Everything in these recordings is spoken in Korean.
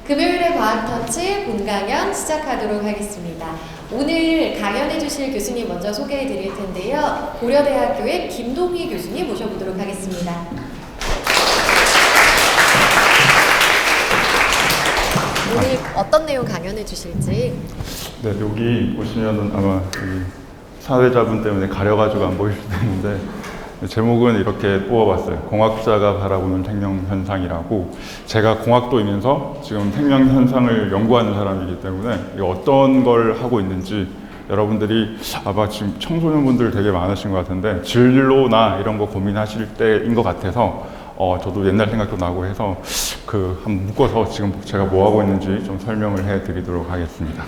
금요일의 과학터치 본강연 시작하도록 하겠습니다. 오늘 강연해 주실 교수님 먼저 소개해 드릴 텐데요. 고려대학교의 김동희 교수님 모셔보도록 하겠습니다. 오늘 어떤 내용 강연해 주실지. 네, 여기 보시면은 아마 사회자분 때문에 가려가지고 안 보일 수도 있는데 제목은 이렇게 뽑아봤어요. 공학자가 바라보는 생명현상이라고. 제가 공학도이면서 지금 생명현상을 연구하는 사람이기 때문에 어떤 걸 하고 있는지 여러분들이 아마 지금 청소년분들 되게 많으신 것 같은데 진로나 이런 거 고민하실 때인 것 같아서 저도 옛날 생각도 나고 해서 한번 묶어서 지금 제가 뭐 하고 있는지 좀 설명을 해드리도록 하겠습니다.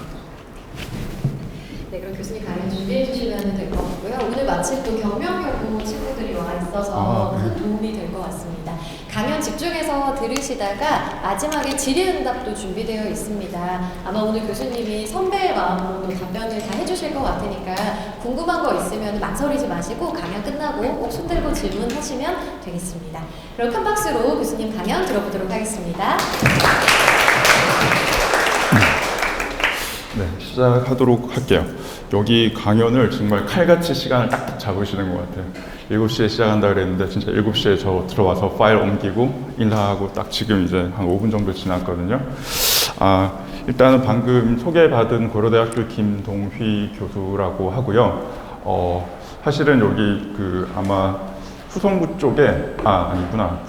네, 그럼 교수님 강연 준비해 주시면 될 것 같고요. 오늘 마침 또 경명여고 친구들이 와 있어서 큰 도움이 될 것 같습니다. 강연 집중해서 들으시다가 마지막에 질의응답도 준비되어 있습니다. 아마 오늘 교수님이 선배의 마음으로 또 답변을 다 해주실 것 같으니까 궁금한 거 있으면 망설이지 마시고 강연 끝나고 꼭 손 들고 질문하시면 되겠습니다. 그럼 큰 박수로 교수님 강연 들어보도록 하겠습니다. 네, 시작하도록 할게요. 여기 강연을 정말 칼같이 시간을 딱딱 잡으시는 것 같아요. 7시에 시작한다 그랬는데 진짜 7시에 저 들어와서 파일 옮기고 인사하고 딱 지금 이제 한 5분 정도 지났거든요. 일단은 방금 소개받은 고려대학교 김동휘 교수라고 하고요. 사실은 여기 아마 후성구 쪽에 아니구나,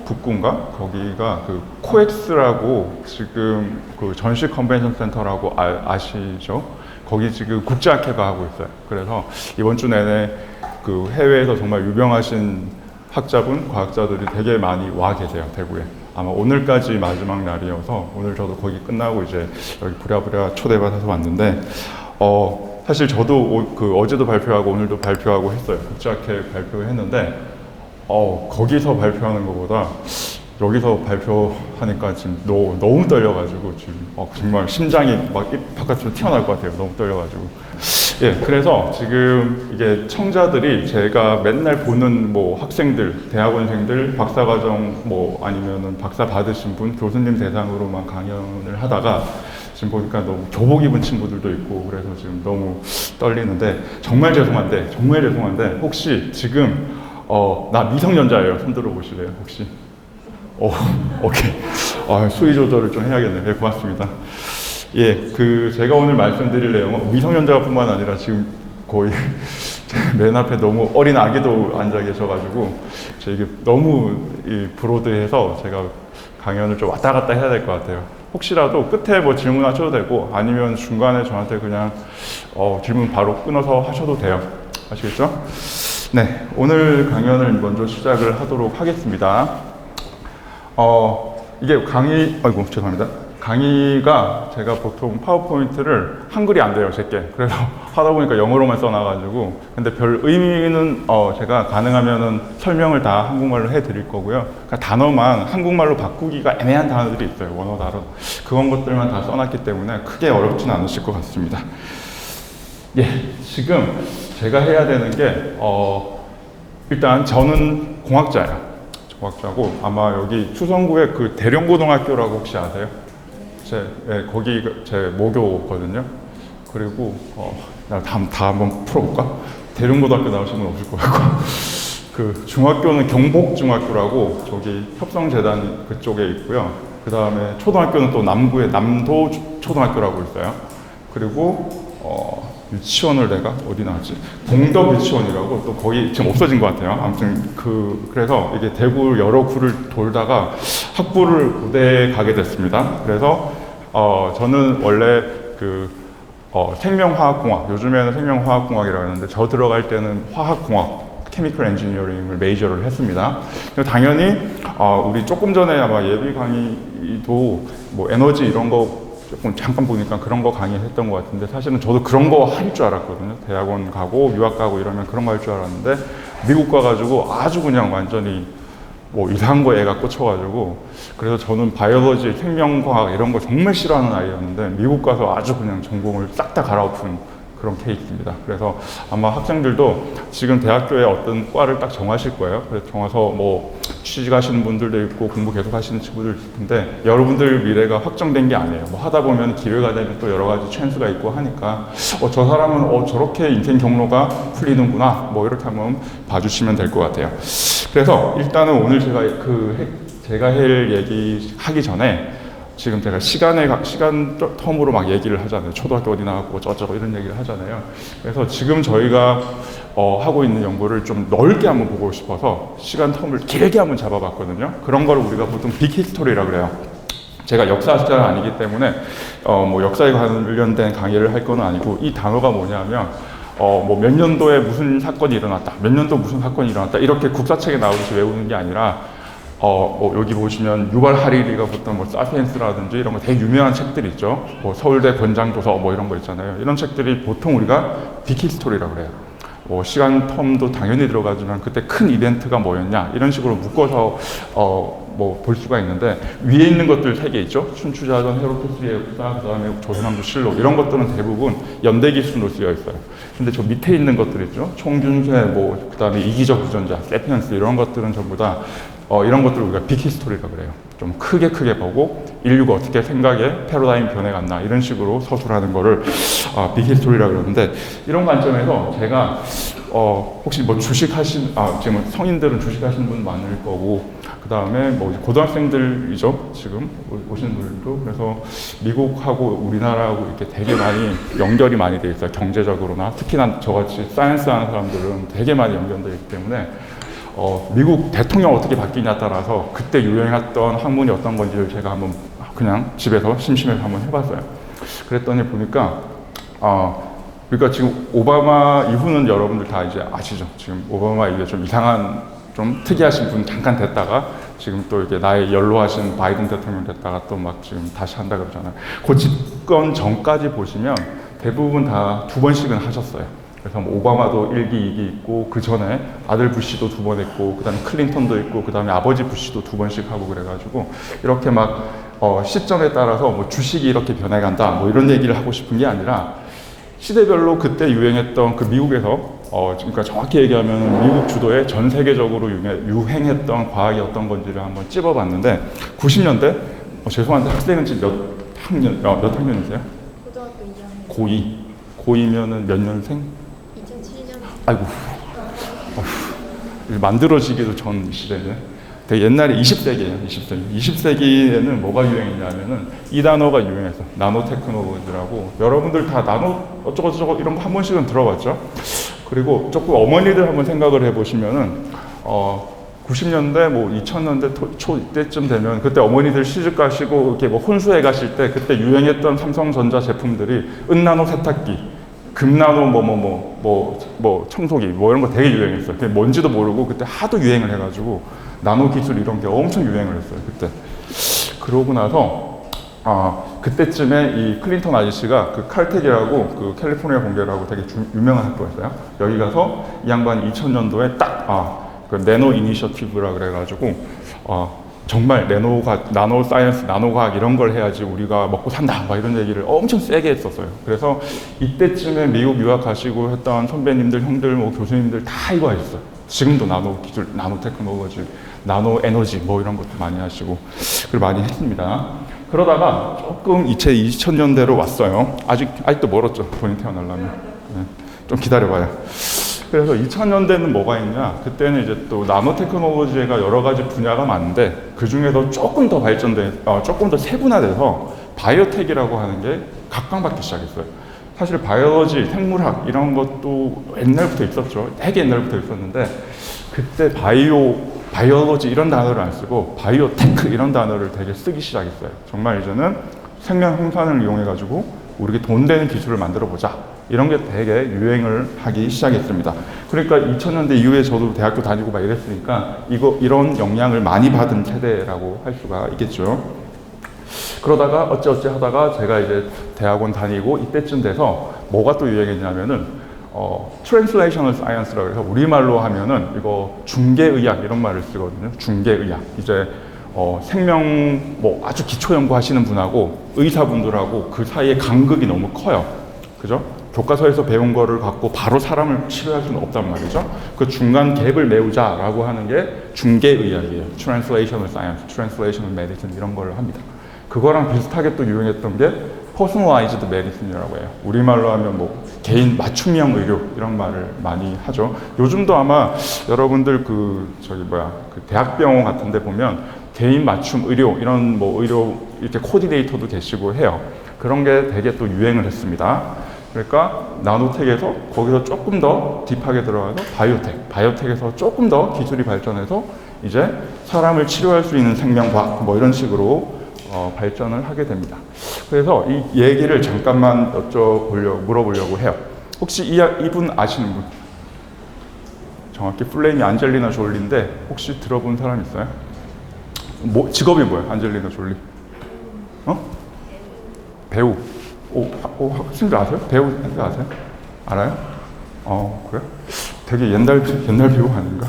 북구인가? 거기가 코엑스라고 지금 전시 컨벤션 센터라고 아시죠? 거기 지금 국제학회가 하고 있어요. 그래서 이번 주 내내 해외에서 정말 유명하신 학자분, 과학자들이 되게 많이 와 계세요, 대구에. 아마 오늘까지 마지막 날이어서 오늘 저도 거기 끝나고 이제 여기 부랴부랴 초대받아서 왔는데 사실 저도 어제도 발표하고 오늘도 발표하고 했어요. 국제학회 발표했는데 거기서 발표하는 것보다 여기서 발표하니까 지금 너무 떨려가지고 지금 정말 심장이 막 바깥으로 튀어나올 것 같아요. 너무 떨려가지고. 예, 그래서 지금 이게 청자들이 제가 맨날 보는 학생들, 대학원생들, 박사과정 아니면은 박사 받으신 분, 교수님 대상으로만 강연을 하다가 지금 보니까 너무 교복 입은 친구들도 있고 그래서 지금 너무 떨리는데 정말 죄송한데 혹시 지금 나 미성년자예요. 손 들어 보실래요? 혹시? 오케이. 수위 조절을 좀 해야겠네요. 네, 고맙습니다. 예, 제가 오늘 말씀드릴 내용은 미성년자뿐만 아니라 지금 거의 맨 앞에 너무 어린 아기도 앉아 계셔가지고 이게 너무 브로드해서 제가 강연을 좀 왔다 갔다 해야 될 것 같아요. 혹시라도 끝에 질문하셔도 되고 아니면 중간에 저한테 그냥 질문 바로 끊어서 하셔도 돼요. 아시겠죠? 네, 오늘 강연을 먼저 시작을 하도록 하겠습니다. 이게 죄송합니다. 강의가 제가 보통 파워포인트를 한글이 안 돼요, 제게. 그래서 하다 보니까 영어로만 써놔가지고. 근데 별 의미는 제가 가능하면은 설명을 다 한국말로 해드릴 거고요. 그러니까 단어만 한국말로 바꾸기가 애매한 단어들이 있어요, 원어 단어. 그런 것들만 다 써놨기 때문에 크게 어렵지는 않으실 것 같습니다. 예, 지금 제가 해야 되는 게 일단 저는 공학자예요. 공학자고 아마 여기 추성구에 대령고등학교라고 혹시 아세요? 거기 제 모교거든요. 그리고 다 한번 풀어볼까? 대령고등학교 나오신 분 없을 거고 중학교는 경복중학교라고 저기 협성재단 그쪽에 있고요. 그 다음에 초등학교는 또 남구에 남도초등학교라고 있어요. 그리고 유치원을 내가 어디 나왔지? 공덕 유치원이라고 또 거기 지금 없어진 것 같아요. 아무튼 그래서 이게 대구 여러 구를 돌다가 학부를 고대에 가게 됐습니다. 그래서 저는 원래 생명화학공학, 요즘에는 생명화학공학이라고 하는데 저 들어갈 때는 화학공학, 케미컬 엔지니어링을 메이저를 했습니다. 당연히 우리 조금 전에 아마 예비 강의도 에너지 이런 거 조금 잠깐 보니까 그런 거 강의했던 것 같은데 사실은 저도 그런 거 할 줄 알았거든요. 대학원 가고 유학 가고 이러면 그런 거 할 줄 알았는데 미국 가가지고 아주 그냥 완전히 이상한 거에 애가 꽂혀가지고 그래서 저는 바이올로지, 생명과학 이런 거 정말 싫어하는 아이였는데 미국 가서 아주 그냥 전공을 싹 다 갈아엎은 그런 케이스입니다. 그래서 아마 학생들도 지금 대학교에 어떤 과를 딱 정하실 거예요. 그래서 정해서 뭐 취직하시는 분들도 있고 공부 계속 하시는 친구들 있는데 여러분들 미래가 확정된 게 아니에요. 뭐 하다 보면 기회가 되면 또 여러 가지 찬스가 있고 하니까 저 사람은 저렇게 인생 경로가 풀리는구나 뭐 이렇게 한번 봐주시면 될 것 같아요. 그래서 일단은 오늘 제가 할 얘기 하기 전에 지금 제가 시간 텀으로 막 얘기를 하잖아요. 초등학교 어디 나왔고 어쩌고 이런 얘기를 하잖아요. 그래서 지금 저희가 하고 있는 연구를 좀 넓게 한번 보고 싶어서 시간 텀을 길게 한번 잡아봤거든요. 그런 걸 우리가 보통 빅히스토리라고 그래요. 제가 역사학자가 아니기 때문에 뭐 역사에 관련된 강의를 할 건 아니고 이 단어가 뭐냐면 뭐 몇 년도에 무슨 사건이 일어났다, 몇 년도 무슨 사건이 일어났다 이렇게 국사책에 나오듯이 외우는 게 아니라 뭐 여기 보시면 유발 하리리가 썼던 뭐 사피엔스라든지 이런 거 되게 유명한 책들이 있죠. 뭐 서울대 권장도서 뭐 이런 거 있잖아요. 이런 책들이 보통 우리가 빅히스토리라고 그래요. 뭐 시간 텀도 당연히 들어가지만 그때 큰 이벤트가 뭐였냐 이런 식으로 묶어서 뭐 볼 수가 있는데 위에 있는 것들 3개 있죠. 춘추자전, 헤로도스의 역사, 그다음에 조선왕조 실록 이런 것들은 대부분 연대 기술로 쓰여 있어요. 근데 저 밑에 있는 것들 있죠. 총균세, 뭐 그다음에 이기적 부전자, 세피언스 이런 것들은 전부 다 이런 것들을 우리가 빅히스토리라고 그래요. 좀 크게 보고 인류가 어떻게 생각에 패러다임 변해갔나 이런 식으로 서술하는 거를 빅히스토리라고 그러는데 이런 관점에서 제가 혹시 뭐 주식하신 지금 성인들은 주식하시는 분 많을 거고 그 다음에 뭐 고등학생들이죠 지금 오시는 분들도. 그래서 미국하고 우리나라하고 이렇게 되게 많이 연결이 많이 돼 있어요. 경제적으로나 특히나 저같이 사이언스 하는 사람들은 되게 많이 연결되어 있기 때문에 미국 대통령 어떻게 바뀌냐에 따라서 그때 유행했던 학문이 어떤 건지를 제가 한번 그냥 집에서 심심해서 한번 해봤어요. 그랬더니 보니까 그러니까 지금 오바마 이후는 여러분들 다 이제 아시죠. 지금 오바마 이게 좀 이상한 좀 특이하신 분 잠깐 됐다가 지금 또 이렇게 나의 연로하신 바이든 대통령 됐다가 또 막 지금 다시 한다 그러잖아요. 그 집권 전까지 보시면 대부분 다 2번씩은 하셨어요. 그래서 뭐 오바마도 1기, 2기 있고 그 전에 아들 부시도 2번 했고 그 다음에 클린턴도 있고 그 다음에 아버지 부시도 2번씩 하고 그래가지고 이렇게 막 시점에 따라서 뭐 주식이 이렇게 변해간다 뭐 이런 얘기를 하고 싶은 게 아니라 시대별로 그때 유행했던 그 미국에서 그러니까 정확히 얘기하면 미국 주도의 전 세계적으로 유행했던 과학이 어떤 건지를 한번 찝어봤는데 90년대 죄송한데 학생은 지금 몇 학년이세요? 고등학교 2학년. 고2. 고2면은 몇 년생? 2007년. 아이고. 만들어지기도 전 시대네. 되게 옛날에 20세기예요. 20세기에는 뭐가 유행했냐면은 이 단어가 유행했어. 나노 테크놀로지라고. 여러분들 다 나노 어쩌고저쩌고 이런 거 한 번씩은 들어봤죠? 그리고 조금 어머니들 한번 생각을 해보시면은 90년대 뭐 2000년대 초 이때쯤 되면 그때 어머니들 시집 가시고 이렇게 뭐 혼수해 가실 때 그때 유행했던 삼성전자 제품들이 은나노 세탁기, 금나노 뭐 청소기 뭐 이런 거 되게 유행했어요. 그게 뭔지도 모르고 그때 하도 유행을 해가지고 나노 기술 이런 게 엄청 유행을 했어요 그때. 그러고 나서 그때쯤에 이 클린턴 아저씨가 그 칼텍이라고 그 캘리포니아 공대라고 되게 유명한 학교였어요. 여기 가서 이 양반이 2000년도에 딱 그 내노 이니셔티브라 그래가지고 정말 나노 사이언스, 나노 과학 이런 걸 해야지 우리가 먹고 산다 막 이런 얘기를 엄청 세게 했었어요. 그래서 이때쯤에 미국 유학 가시고 했던 선배님들, 형들, 뭐 교수님들 다 이거 하셨어요. 지금도 나노 기술, 나노 테크놀로지, 나노 에너지 뭐 이런 것도 많이 하시고 그걸 많이 했습니다. 그러다가 조금 2000년대로 왔어요. 아직도 멀었죠. 본인 태어나려면. 네, 좀 기다려봐요. 그래서 2000년대는 뭐가 있냐? 그때는 이제 또 나노 테크놀로지가 여러 가지 분야가 많은데 그 중에도 조금 더 조금 더 세분화돼서 바이오텍이라고 하는 게 각광받기 시작했어요. 사실 바이올로지, 생물학 이런 것도 옛날부터 있었죠. 되게 옛날부터 있었는데 그때 바이올로지 이런 단어를 안 쓰고 바이오테크 이런 단어를 되게 쓰기 시작했어요. 정말 이제는 생명 생산을 이용해가지고 우리에게 돈 되는 기술을 만들어 보자. 이런 게 되게 유행을 하기 시작했습니다. 그러니까 2000년대 이후에 저도 대학교 다니고 막 이랬으니까 이런 영향을 많이 받은 세대라고 할 수가 있겠죠. 그러다가 어찌 하다가 제가 이제 대학원 다니고 이때쯤 돼서 뭐가 또 유행했냐면은 트랜슬레이셔널 사이언스라고 해서 우리말로 하면은 이거 중개의학 이런 말을 쓰거든요. 중개의학. 이제 생명 뭐 아주 기초 연구하시는 분하고 의사분들하고 그 사이에 간극이 너무 커요. 그죠? 교과서에서 배운 거를 갖고 바로 사람을 치료할 수는 없단 말이죠. 그 중간 갭을 메우자라고 하는 게 중개의학이에요. Translational Science, Translational Medicine 이런 걸 합니다. 그거랑 비슷하게 또 유행했던 게 Personalized Medicine이라고 해요. 우리말로 하면 뭐 개인 맞춤형 의료 이런 말을 많이 하죠. 요즘도 아마 여러분들 그 대학병원 같은데 보면 개인 맞춤 의료 이런 뭐 의료 이렇게 코디네이터도 계시고 해요. 그런 게 되게 또 유행을 했습니다. 그러니까 나노텍에서 거기서 조금 더 딥하게 들어가서 바이오텍에서 조금 더 기술이 발전해서 이제 사람을 치료할 수 있는 생명과학 뭐 이런 식으로 발전을 하게 됩니다. 그래서 이 얘기를 잠깐만 물어보려고 해요. 혹시 이분 아시는 분? 정확히 플레임이 안젤리나 졸리인데 혹시 들어본 사람 있어요? 뭐 직업이 뭐예요? 안젤리나 졸리? 배우. 학생들 아세요? 배우 아세요? 알아요? 그래? 되게 옛날 배우 아닌가?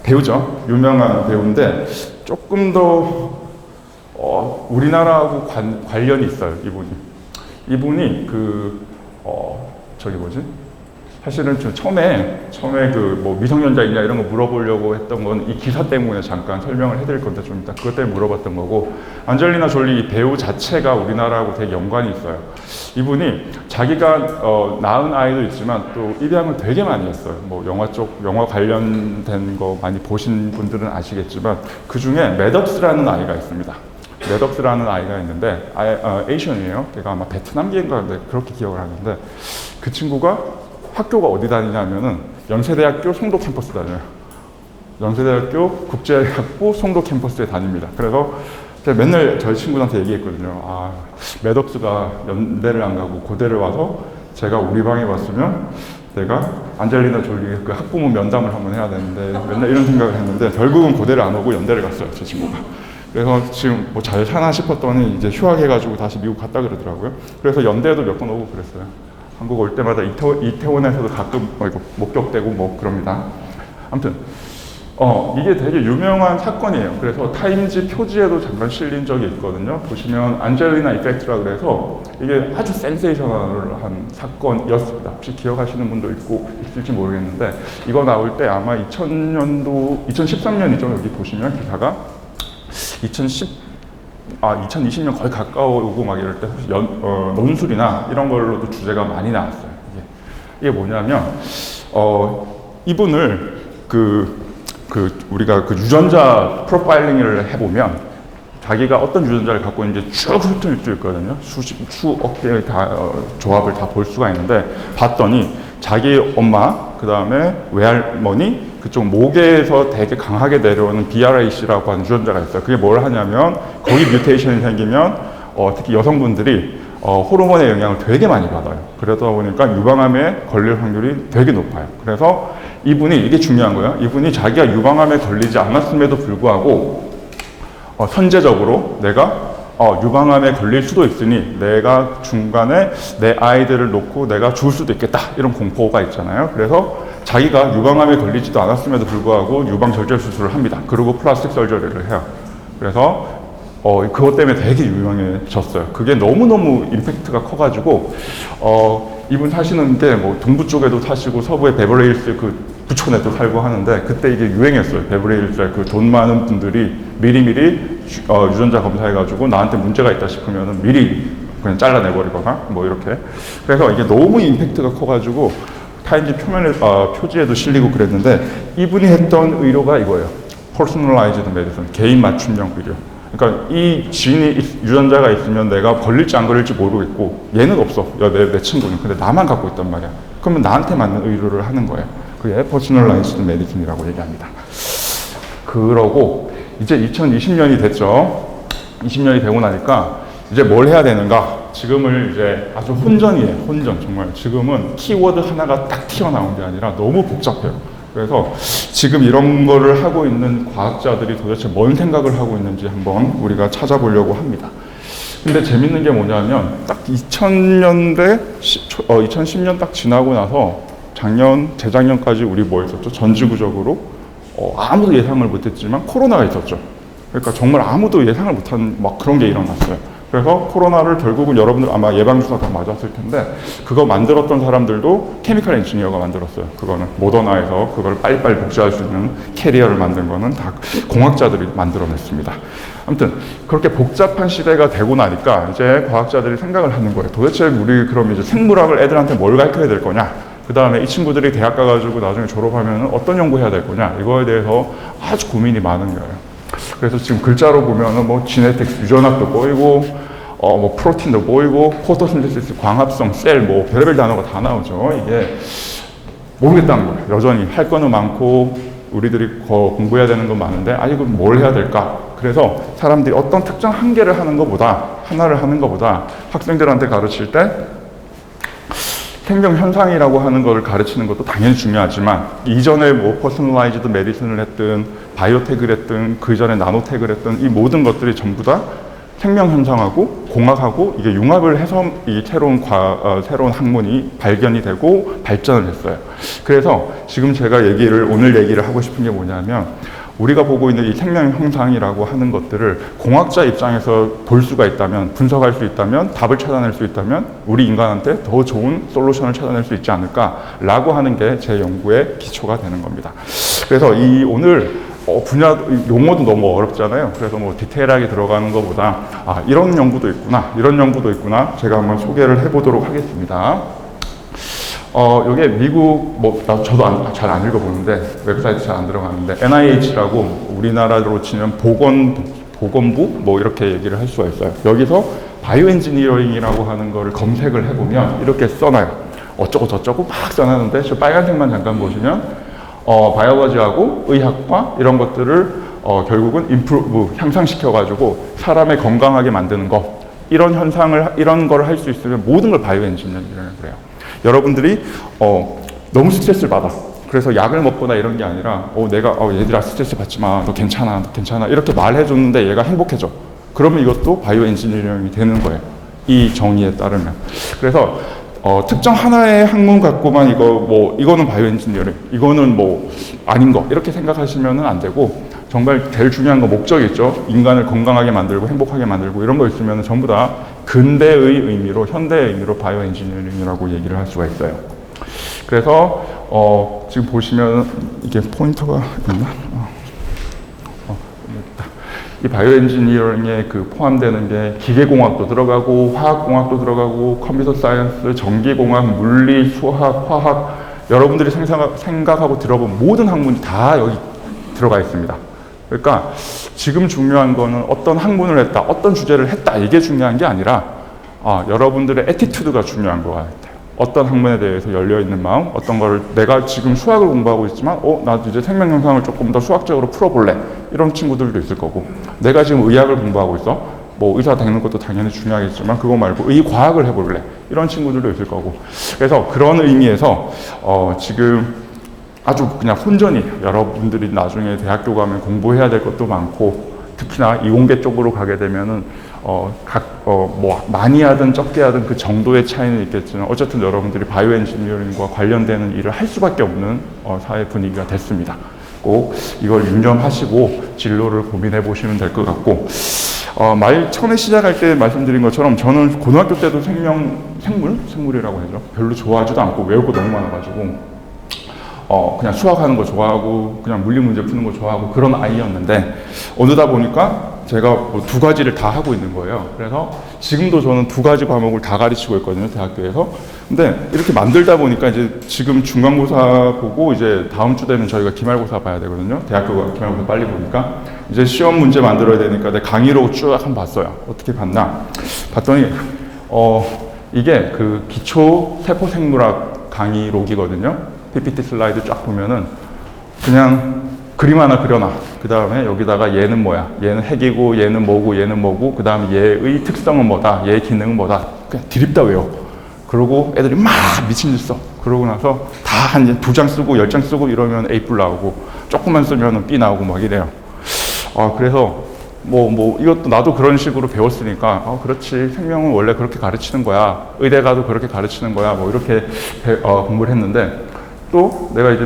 배우죠. 유명한 배우인데 조금 더 우리나라하고 관련이 있어요. 이분이 사실은 저 처음에 그 뭐 미성년자이냐 이런 거 물어보려고 했던 건 이 기사 때문에 잠깐 설명을 해드릴 건데 좀 이따 그것 때문에 물어봤던 거고, 안젤리나 졸리 배우 자체가 우리나라하고 되게 연관이 있어요. 이분이 자기가 낳은 아이도 있지만 또 입양을 되게 많이 했어요. 뭐 영화 관련된 거 많이 보신 분들은 아시겠지만 그 중에 매덕스라는 아이가 있습니다. 매덕스라는 아이가 있는데 에이션이에요. 걔가 아마 베트남계인가 그렇게 기억을 하는데 그 친구가 학교가 어디 다니냐면은 연세대학교 송도 캠퍼스 다녀요. 연세대학교 국제학부 송도 캠퍼스에 다닙니다. 그래서 제가 맨날 저희 친구들한테 얘기했거든요. 매덕스가 연대를 안 가고 고대를 와서 제가 우리 방에 왔으면 내가 안젤리나 졸리 그 학부모 면담을 한번 해야 되는데 맨날 이런 생각을 했는데 결국은 고대를 안 오고 연대를 갔어요, 제 친구가. 그래서 지금 뭐 잘 사나 싶었더니 이제 휴학해가지고 다시 미국 갔다 그러더라고요. 그래서 연대도 몇 번 오고 그랬어요. 한국 올 때마다 이태원에서도 가끔 목격되고 뭐 그럽니다. 아무튼 이게 되게 유명한 사건이에요. 그래서 타임지 표지에도 잠깐 실린 적이 있거든요. 보시면 안젤리나 이펙트라 그래서 이게 아주 센세이셔널한 사건이었습니다. 혹시 기억하시는 분도 있을지 모르겠는데 이거 나올 때 아마 2013년이죠. 여기 보시면 기사가 2020년 거의 가까워오고 막 이럴 때 논술이나 이런 걸로도 주제가 많이 나왔어요. 이게 뭐냐면 이분을 우리가 그 유전자 프로파일링을 해보면 자기가 어떤 유전자를 갖고 있는지 쭉 훑을 수 있거든요. 수억 개의 조합을 다 볼 수가 있는데 봤더니 자기 엄마, 그 다음에 외할머니, 그쪽 목에서 되게 강하게 내려오는 BRAC라고 하는 유전자가 있어요. 그게 뭘 하냐면 거기 뮤테이션이 생기면 특히 여성분들이 호르몬의 영향을 되게 많이 받아요. 그러다 보니까 유방암에 걸릴 확률이 되게 높아요. 그래서 이게 중요한 거예요. 이분이 자기가 유방암에 걸리지 않았음에도 불구하고 선제적으로 내가 유방암에 걸릴 수도 있으니 내가 중간에 내 아이들을 놓고 내가 죽을 수도 있겠다, 이런 공포가 있잖아요. 그래서 자기가 유방암에 걸리지도 않았음에도 불구하고 유방 절제 수술을 합니다. 그리고 플라스틱 서저리를 해요. 그래서 그것 때문에 되게 유명해졌어요. 그게 너무너무 임팩트가 커가지고 이분 사시는 게 뭐 동부 쪽에도 사시고 서부의 베버리힐스 그 부촌에도 살고 하는데 그때 이게 유행했어요. 베버리힐스에 그 돈 많은 분들이 미리미리 유전자 검사해가지고 나한테 문제가 있다 싶으면은 미리 그냥 잘라내버리거나 뭐 이렇게. 그래서 이게 너무 임팩트가 커가지고 타임지 표지에도 실리고 그랬는데 이분이 했던 의료가 이거예요. Personalized Medicine, 개인 맞춤형 의료. 그러니까 이 유전자가 있으면 내가 걸릴지 안 걸릴지 모르겠고 얘는 없어. 내 친구는. 근데 나만 갖고 있단 말이야. 그러면 나한테 맞는 의료를 하는 거예요. 그게 Personalized Medicine이라고 얘기합니다. 그러고 이제 2020년이 됐죠. 20년이 되고 나니까 이제 뭘 해야 되는가? 지금을 이제 아주 혼전이에요. 혼전. 정말 지금은 키워드 하나가 딱 튀어나온 게 아니라 너무 복잡해요. 그래서 지금 이런 거를 하고 있는 과학자들이 도대체 뭔 생각을 하고 있는지 한번 우리가 찾아보려고 합니다. 근데 재밌는 게 뭐냐면 딱 2010년 딱 지나고 나서 재작년까지 우리 뭐 했었죠? 전 지구적으로 아무도 예상을 못했지만 코로나가 있었죠. 그러니까 정말 아무도 예상을 못한 막 그런 게 일어났어요. 그래서 코로나를 결국은 여러분들 아마 예방주사 다 맞았을 텐데 그거 만들었던 사람들도 케미컬 엔지니어가 만들었어요. 그거는 모더나에서 그걸 빨리빨리 복제할 수 있는 캐리어를 만든 거는 다 공학자들이 만들어냈습니다. 아무튼 그렇게 복잡한 시대가 되고 나니까 이제 과학자들이 생각을 하는 거예요. 도대체 우리 그럼 이제 생물학을 애들한테 뭘 가르쳐야 될 거냐? 그 다음에 이 친구들이 대학 가가지고 나중에 졸업하면 어떤 연구해야 될 거냐? 이거에 대해서 아주 고민이 많은 거예요. 그래서 지금 글자로 보면은 뭐 지네틱스, 유전학도 보이고, 뭐 프로틴도 보이고, 포토신테시스, 광합성, 셀, 뭐 별의별 단어가 다 나오죠. 이게 모르겠다는 거예요. 여전히 할 거는 많고 우리들이 공부해야 되는 건 많은데 이거 뭘 해야 될까? 그래서 사람들이 어떤 특정 한 개를 하는 것보다 하나를 하는 것보다 학생들한테 가르칠 때 생명 현상이라고 하는 것을 가르치는 것도 당연히 중요하지만 이전에 뭐 퍼스널라이즈드 메디슨을 했든 바이오텍을 했든 그 전에 나노텍을 했든 이 모든 것들이 전부 다 생명 현상하고 공학하고 이게 융합을 해서 이 새로운 학문이 발견이 되고 발전을 했어요. 그래서 지금 제가 오늘 얘기를 하고 싶은 게 뭐냐면 우리가 보고 있는 이 생명 형상이라고 하는 것들을 공학자 입장에서 볼 수가 있다면, 분석할 수 있다면, 답을 찾아낼 수 있다면 우리 인간한테 더 좋은 솔루션을 찾아낼 수 있지 않을까라고 하는 게 제 연구의 기초가 되는 겁니다. 그래서 오늘 분야 용어도 너무 어렵잖아요. 그래서 뭐 디테일하게 들어가는 것보다 이런 연구도 있구나, 이런 연구도 있구나 제가 한번 소개를 해보도록 하겠습니다. 요게 미국, 저도 잘 안 읽어보는데, 웹사이트 잘 안 들어가는데, NIH라고 우리나라로 치면 보건부? 뭐 이렇게 얘기를 할 수가 있어요. 여기서 바이오 엔지니어링이라고 하는 거를 검색을 해보면 이렇게 써놔요. 어쩌고 저쩌고 막 써놨는데, 저 빨간색만 잠깐 보시면, 바이오로지하고 의학과 이런 것들을, 결국은 향상시켜가지고 사람의 건강하게 만드는 거, 이런 거를 할 수 있으면 모든 걸 바이오 엔지니어링이라고 그래요. 여러분들이 너무 스트레스를 받아. 그래서 약을 먹거나 이런 게 아니라 얘들아 스트레스 받지 마. 너 괜찮아. 이렇게 말해줬는데 얘가 행복해져. 그러면 이것도 바이오 엔지니어링이 되는 거예요. 이 정의에 따르면. 그래서 특정 하나의 학문 갖고만 이거는 바이오 엔지니어링, 이거는 뭐 아닌 거 이렇게 생각하시면 안 되고 정말 제일 중요한 거 목적이 있죠. 인간을 건강하게 만들고 행복하게 만들고 이런 거 있으면 전부 다 근대의 의미로, 현대의 의미로 바이오 엔지니어링이라고 얘기를 할 수가 있어요. 그래서 지금 보시면 이게 포인터가 있나? 이 바이오 엔지니어링에 포함되는 게 기계공학도 들어가고 화학공학도 들어가고 컴퓨터 사이언스, 전기공학, 물리, 수학, 화학 여러분들이 생각하고 들어본 모든 학문이 다 여기 들어가 있습니다. 그러니까 지금 중요한 거는 어떤 학문을 했다, 어떤 주제를 했다 이게 중요한 게 아니라 여러분들의 애티튜드가 중요한 것 같아요. 어떤 학문에 대해서 열려있는 마음, 어떤 걸 내가 지금 수학을 공부하고 있지만 나도 이제 생명 현상을 조금 더 수학적으로 풀어볼래 이런 친구들도 있을 거고 내가 지금 의학을 공부하고 있어 뭐 의사 되는 것도 당연히 중요하겠지만 그거 말고 의과학을 해볼래 이런 친구들도 있을 거고 그래서 그런 의미에서 지금 아주 그냥 혼전히 여러분들이 나중에 대학교 가면 공부해야 될 것도 많고 특히나 이공계 쪽으로 가게 되면은 뭐 많이 하든 적게 하든 그 정도의 차이는 있겠지만 어쨌든 여러분들이 바이오 엔지니어링과 관련되는 일을 할 수밖에 없는 사회 분위기가 됐습니다. 꼭 이걸 유념하시고 진로를 고민해 보시면 될 것 같고 처음에 시작할 때 말씀드린 것처럼 저는 고등학교 때도 생물이라고 하죠. 별로 좋아하지도 않고 외울 거 너무 많아가지고 그냥 수학하는 거 좋아하고 그냥 물리 문제 푸는 거 좋아하고 그런 아이였는데 어느다 보니까 제가 뭐 두 가지를 다 하고 있는 거예요. 그래서 지금도 저는 두 가지 과목을 다 가르치고 있거든요, 대학교에서. 근데 이렇게 만들다 보니까 이제 지금 중간고사 보고 이제 다음 주 되면 저희가 기말고사 봐야 되거든요. 대학교가 기말고사 빨리 보니까 이제 시험 문제 만들어야 되니까 내 강의로 쭉 한번 봤어요. 어떻게 봤나? 봤더니 이게 그 기초 세포생물학 강의록이거든요. PPT 슬라이드 쫙 보면은 그냥 그림 하나 그려놔. 그 다음에 여기다가 얘는 뭐야? 얘는 핵이고, 얘는 뭐고, 얘는 뭐고, 그 다음에 얘의 특성은 뭐다, 얘의 기능은 뭐다. 그냥 드립다 외워. 그러고 애들이 막 미친 듯 써. 그러고 나서 다 한 2장 쓰고 10장 쓰고 이러면 A+ 나오고, 조금만 쓰면 B 나오고 막 이래요. 그래서 이것도 나도 그런 식으로 배웠으니까, 그렇지. 생명은 원래 그렇게 가르치는 거야. 의대 가도 그렇게 가르치는 거야. 뭐 이렇게 공부를 했는데, 또 내가 이제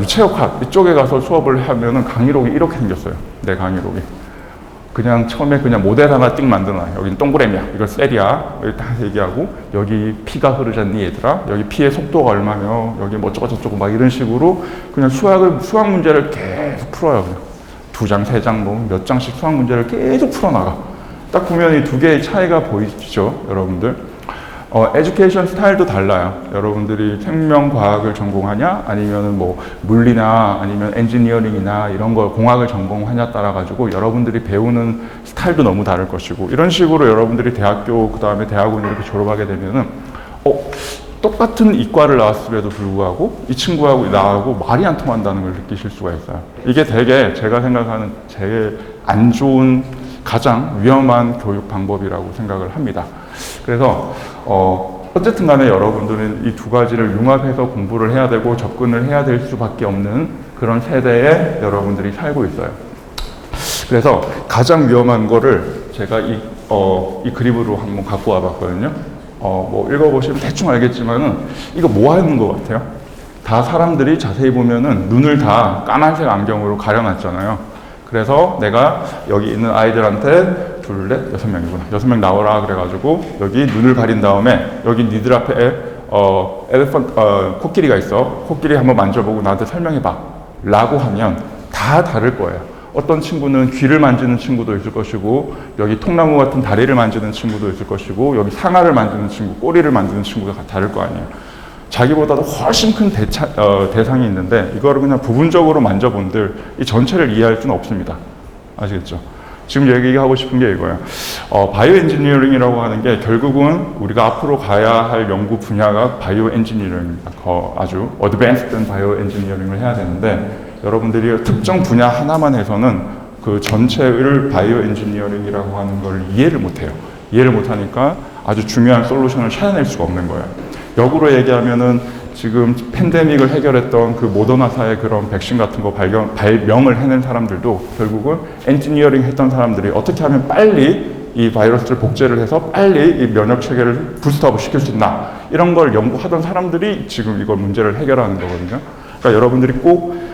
유체역학 이쪽에 가서 수업을 하면은 강의록이 이렇게 생겼어요. 내 강의록이. 그냥 처음에 그냥 모델 하나 띵 만들어놔요. 여기는 동그라미야. 이거 셀이야. 여기 딱 얘기하고 여기 피가 흐르잖니 얘들아. 여기 피의 속도가 얼마며 여기 뭐 어쩌고저쩌고 막 이런 식으로 그냥 수학 문제를 계속 풀어요. 그냥 2장, 3장 뭐 몇 장씩 수학 문제를 계속 풀어나가. 딱 보면 이 두 개의 차이가 보이시죠, 여러분들? 에듀케이션 스타일도 달라요. 여러분들이 생명과학을 전공하냐, 아니면 뭐 물리나, 아니면 엔지니어링이나 이런 걸 공학을 전공하냐 따라 가지고 여러분들이 배우는 스타일도 너무 다를 것이고, 이런 식으로 여러분들이 대학교 그 다음에 대학원 이렇게 졸업하게 되면은 똑같은 이과를 나왔음에도 불구하고 이 친구하고 나하고 말이 안 통한다는 걸 느끼실 수가 있어요. 이게 되게 제가 생각하는 제일 안 좋은 가장 위험한 교육 방법이라고 생각을 합니다. 그래서 어쨌든 간에 여러분들은 이 두 가지를 융합해서 공부를 해야 되고 접근을 해야 될 수밖에 없는 그런 세대에 여러분들이 살고 있어요. 그래서 가장 위험한 거를 제가 이 그림으로 한번 갖고 와봤거든요. 뭐 읽어보시면 대충 알겠지만은 이거 뭐 하는 것 같아요? 다 사람들이 자세히 보면은 눈을 다 까만색 안경으로 가려놨잖아요. 그래서 내가 여기 있는 아이들한테 둘, 넷, 6명이구나. 6명 나오라 그래가지고 여기 눈을 가린 다음에 여기 니들 앞에 코끼리가 있어. 코끼리 한번 만져보고 나한테 설명해봐. 라고 하면 다 다를 거예요. 어떤 친구는 귀를 만지는 친구도 있을 것이고 여기 통나무 같은 다리를 만지는 친구도 있을 것이고 여기 상아를 만지는 친구, 꼬리를 만지는 친구가 다를 거 아니에요. 자기보다도 훨씬 큰 대상이 있는데 이거를 그냥 부분적으로 만져본들 이 전체를 이해할 수는 없습니다. 아시겠죠? 지금 얘기하고 싶은 게 이거예요. 바이오 엔지니어링이라고 하는 게 결국은 우리가 앞으로 가야 할 연구 분야가 바이오 엔지니어링입니다. 아주 어드밴스드 바이오 엔지니어링을 해야 되는데 여러분들이 특정 분야 하나만 해서는 그 전체를 바이오 엔지니어링이라고 하는 걸 이해를 못해요. 이해를 못하니까 아주 중요한 솔루션을 찾아낼 수가 없는 거예요. 역으로 얘기하면은 지금 팬데믹을 해결했던 그 모더나사의 그런 백신 같은 거 발명을 해낸 사람들도 결국은 엔지니어링 했던 사람들이 어떻게 하면 빨리 이 바이러스를 복제를 해서 빨리 이 면역 체계를 부스트업 시킬 수 있나 이런 걸 연구하던 사람들이 지금 이걸 문제를 해결하는 거거든요. 그러니까 여러분들이 꼭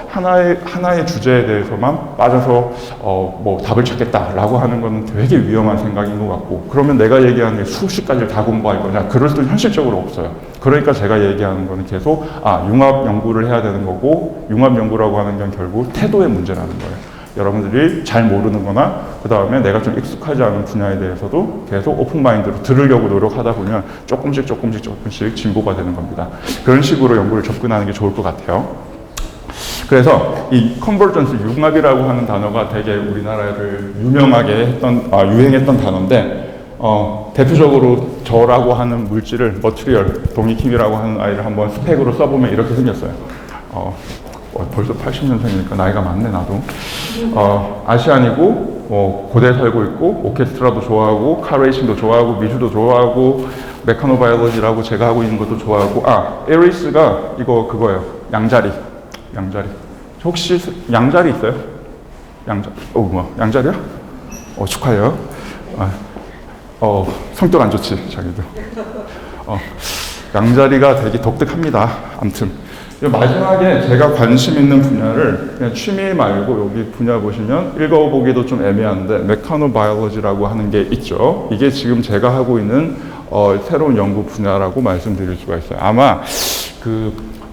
하나의 주제에 대해서만 빠져서 뭐 답을 찾겠다라고 하는 건 되게 위험한 생각인 것 같고, 그러면 내가 얘기하는 게 수십 가지를 다 공부할 거냐? 그럴 수도 현실적으로 없어요. 그러니까 제가 얘기하는 거는 계속 융합 연구를 해야 되는 거고, 융합 연구라고 하는 건 결국 태도의 문제라는 거예요. 여러분들이 잘 모르는 거나 그 다음에 내가 좀 익숙하지 않은 분야에 대해서도 계속 오픈마인드로 들으려고 노력하다 보면 조금씩 진보가 되는 겁니다. 그런 식으로 연구를 접근하는 게 좋을 것 같아요. 그래서 이 컨버전스 융합이라고 하는 단어가 되게 우리나라를 유행했던 단어인데 대표적으로 저라고 하는 물질을 머티리얼 동이킴이라고 하는 아이를 한번 스펙으로 써보면 이렇게 생겼어요. 벌써 80년생이니까 나이가 많네 나도. 아시안이고 고대 살고 있고 오케스트라도 좋아하고 카레이싱도 좋아하고 미주도 좋아하고 메카노바이올로지라고 제가 하고 있는 것도 좋아하고 에리스가 그거예요. 양자리. 혹시 양자리 있어요? 양자리야? 축하해요. 성격 안 좋지 자기도. 양자리가 되게 독특합니다. 아무튼 마지막에 제가 관심 있는 분야를 그냥 취미 말고 여기 분야 보시면 읽어보기도 좀 애매한데 메카노바이올로지라고 하는 게 있죠. 이게 지금 제가 하고 있는 새로운 연구 분야라고 말씀드릴 수가 있어요. 아마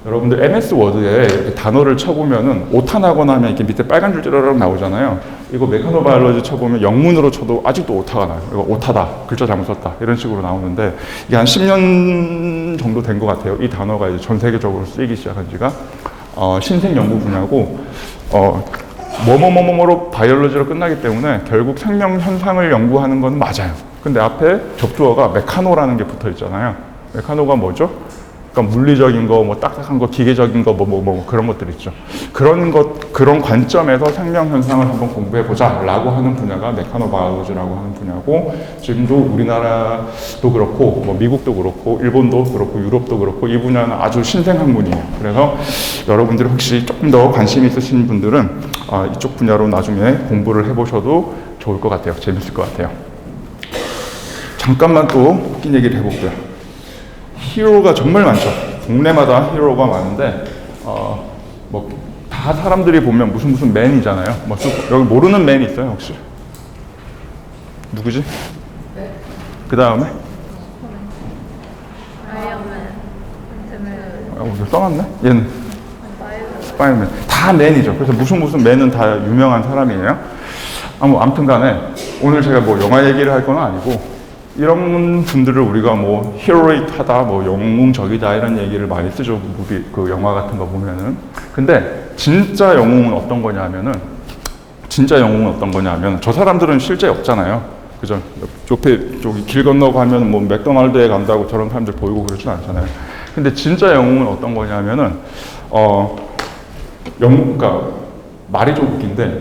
여러분들 MS 워드에 이렇게 단어를 쳐보면은 오타나거나 하면 이렇게 밑에 빨간 줄 찌르륵 나오잖아요. 이거 메카노바이올로지 쳐보면 영문으로 쳐도 아직도 오타가 나요. 이거 오타다, 글자 잘못 썼다 이런 식으로 나오는데 이게 한 10년 정도 된 것 같아요. 이 단어가 이제 전 세계적으로 쓰이기 시작한 지가 신생 연구 분야고 뭐뭐뭐뭐로 바이올로지로 끝나기 때문에 결국 생명 현상을 연구하는 건 맞아요. 근데 앞에 접두어가 메카노라는 게 붙어 있잖아요. 메카노가 뭐죠? 그러니까 물리적인 거, 뭐 딱딱한 거, 기계적인 거, 뭐 그런 것들 있죠. 그런 관점에서 생명 현상을 한번 공부해 보자라고 하는 분야가 메카노바이올로지라고 하는 분야고, 지금도 우리나라도 그렇고, 뭐 미국도 그렇고, 일본도 그렇고, 유럽도 그렇고 이 분야는 아주 신생 학문이에요. 그래서 여러분들이 혹시 조금 더 관심 있으신 분들은 이쪽 분야로 나중에 공부를 해보셔도 좋을 것 같아요. 재밌을 것 같아요. 잠깐만 또 웃긴 얘기를 해볼게요. 히어로가 정말 많죠. 동네마다 히어로가 많은데 다 사람들이 보면 무슨 맨이잖아요. 여기 모르는 맨 있어요 혹시? 누구지? 그 다음에? 이거 써놨네? 얘는? 스파이더맨. 다 맨이죠. 그래서 무슨 맨은 다 유명한 사람이에요. 아무튼 간에 오늘 제가 뭐 영화 얘기를 할 건 아니고 이런 분들을 우리가 뭐 히어로익하다, 뭐 영웅적이다 이런 얘기를 많이 쓰죠. 그 영화 같은 거 보면은. 근데 진짜 영웅은 어떤 거냐면은 저 사람들은 실제 없잖아요. 그죠? 옆에 저기 길 건너가면 뭐 맥도날드에 간다고 저런 사람들 보이고 그러진 않잖아요. 근데 진짜 영웅은 어떤 거냐면은 그러니까 말이 좀 웃긴데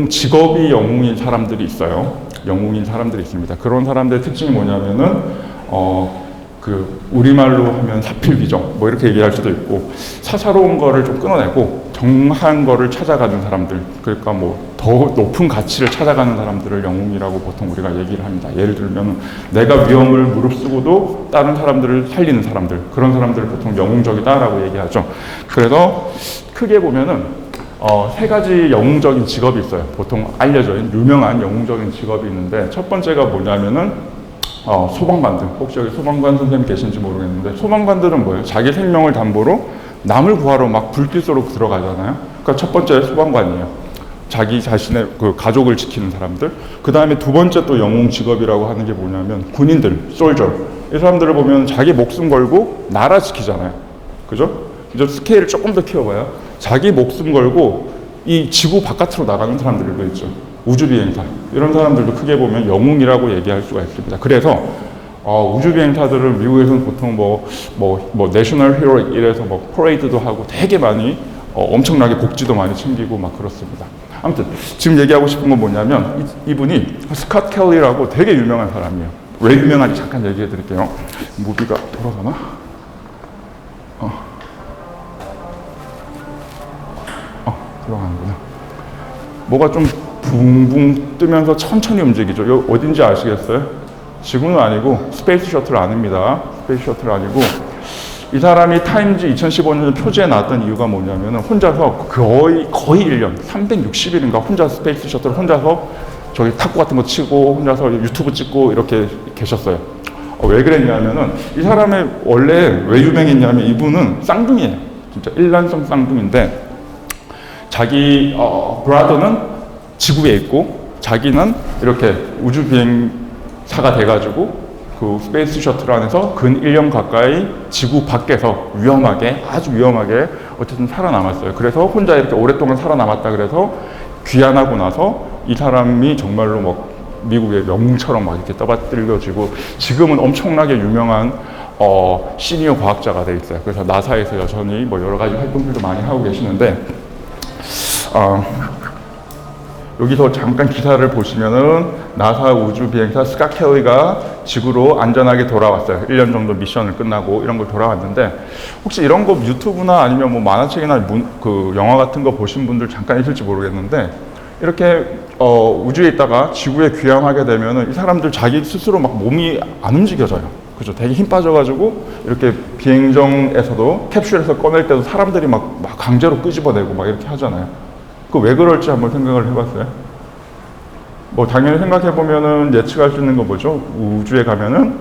직업이 영웅인 사람들이 있어요. 영웅인 사람들이 있습니다. 그런 사람들의 특징이 뭐냐면은 그 우리말로 하면 사필귀정 뭐 이렇게 얘기할 수도 있고 사사로운 거를 좀 끊어내고 정한 거를 찾아가는 사람들, 그러니까 뭐 더 높은 가치를 찾아가는 사람들을 영웅이라고 보통 우리가 얘기를 합니다. 예를 들면 내가 위험을 무릅쓰고도 다른 사람들을 살리는 사람들, 그런 사람들을 보통 영웅적이다라고 얘기하죠. 그래서 크게 보면은 세 가지 영웅적인 직업이 있어요. 보통 알려져 있는 유명한 영웅적인 직업이 있는데 첫 번째가 뭐냐면은 소방관들. 혹시 여기 소방관 선생님 계신지 모르겠는데 소방관들은 뭐예요? 자기 생명을 담보로 남을 구하러 막 불길 속으로 들어가잖아요. 그러니까 첫 번째 소방관이에요. 자기 자신의 그 가족을 지키는 사람들. 그 다음에 두 번째 또 영웅 직업이라고 하는 게 뭐냐면 군인들, 솔저. 이 사람들을 보면 자기 목숨 걸고 나라 지키잖아요. 그죠? 이제 스케일을 조금 더 키워봐요. 자기 목숨 걸고 이 지구 바깥으로 나가는 사람들도 있죠. 우주비행사. 이런 사람들도 크게 보면 영웅이라고 얘기할 수가 있습니다. 그래서 우주비행사들은 미국에서는 보통 내셔널 히어로 이래서 뭐 퍼레이드도 하고 되게 많이 엄청나게 복지도 많이 챙기고 막 그렇습니다. 아무튼 지금 얘기하고 싶은 건 뭐냐면 이분이 스캇 켈리라고 되게 유명한 사람이에요. 왜 유명한지 잠깐 얘기해 드릴게요. 무비가 돌아가나? 들어가는구나. 뭐가 좀 붕붕 뜨면서 천천히 움직이죠. 여기 어딘지 아시겠어요? 지구는 아니고 스페이스 셔틀 아닙니다. 스페이스 셔틀 아니고 이 사람이 타임즈 2015년 표지에 나왔던 이유가 뭐냐면 혼자서 거의 1년 360일인가 혼자 스페이스 셔틀 혼자서 저기 탁구 같은 거 치고 혼자서 유튜브 찍고 이렇게 계셨어요. 왜 그랬냐면은 이 사람의 원래 왜 유명했냐면 이분은 쌍둥이에요. 진짜 일란성 쌍둥이인데 자기 브라더는 지구에 있고 자기는 이렇게 우주 비행사가 돼가지고 그 스페이스 셔틀 안에서 근 1년 가까이 지구 밖에서 아주 위험하게 어쨌든 살아남았어요. 그래서 혼자 이렇게 오랫동안 살아남았다 그래서 귀환하고 나서 이 사람이 정말로 막 미국의 영웅처럼 막 이렇게 떠받들려지고 지금은 엄청나게 유명한 시니어 과학자가 돼 있어요. 그래서 나사에서 여전히 뭐 여러 가지 활동들도 많이 하고 계시는데 여기서 잠깐 기사를 보시면은 나사 우주 비행사 스캇 켈리가 지구로 안전하게 돌아왔어요. 1년 정도 미션을 끝나고 이런 걸 돌아왔는데 혹시 이런 거 유튜브나 아니면 뭐 만화책이나 그 영화 같은 거 보신 분들 잠깐 있을지 모르겠는데 이렇게 우주에 있다가 지구에 귀환하게 되면은 이 사람들 자기 스스로 막 몸이 안 움직여져요. 그죠? 되게 힘 빠져가지고 이렇게 비행정에서도 캡슐에서 꺼낼 때도 사람들이 막 강제로 끄집어내고 막 이렇게 하잖아요. 그 왜 그럴지 한번 생각을 해봤어요? 뭐 당연히 생각해보면은 예측할 수 있는 건 뭐죠? 우주에 가면은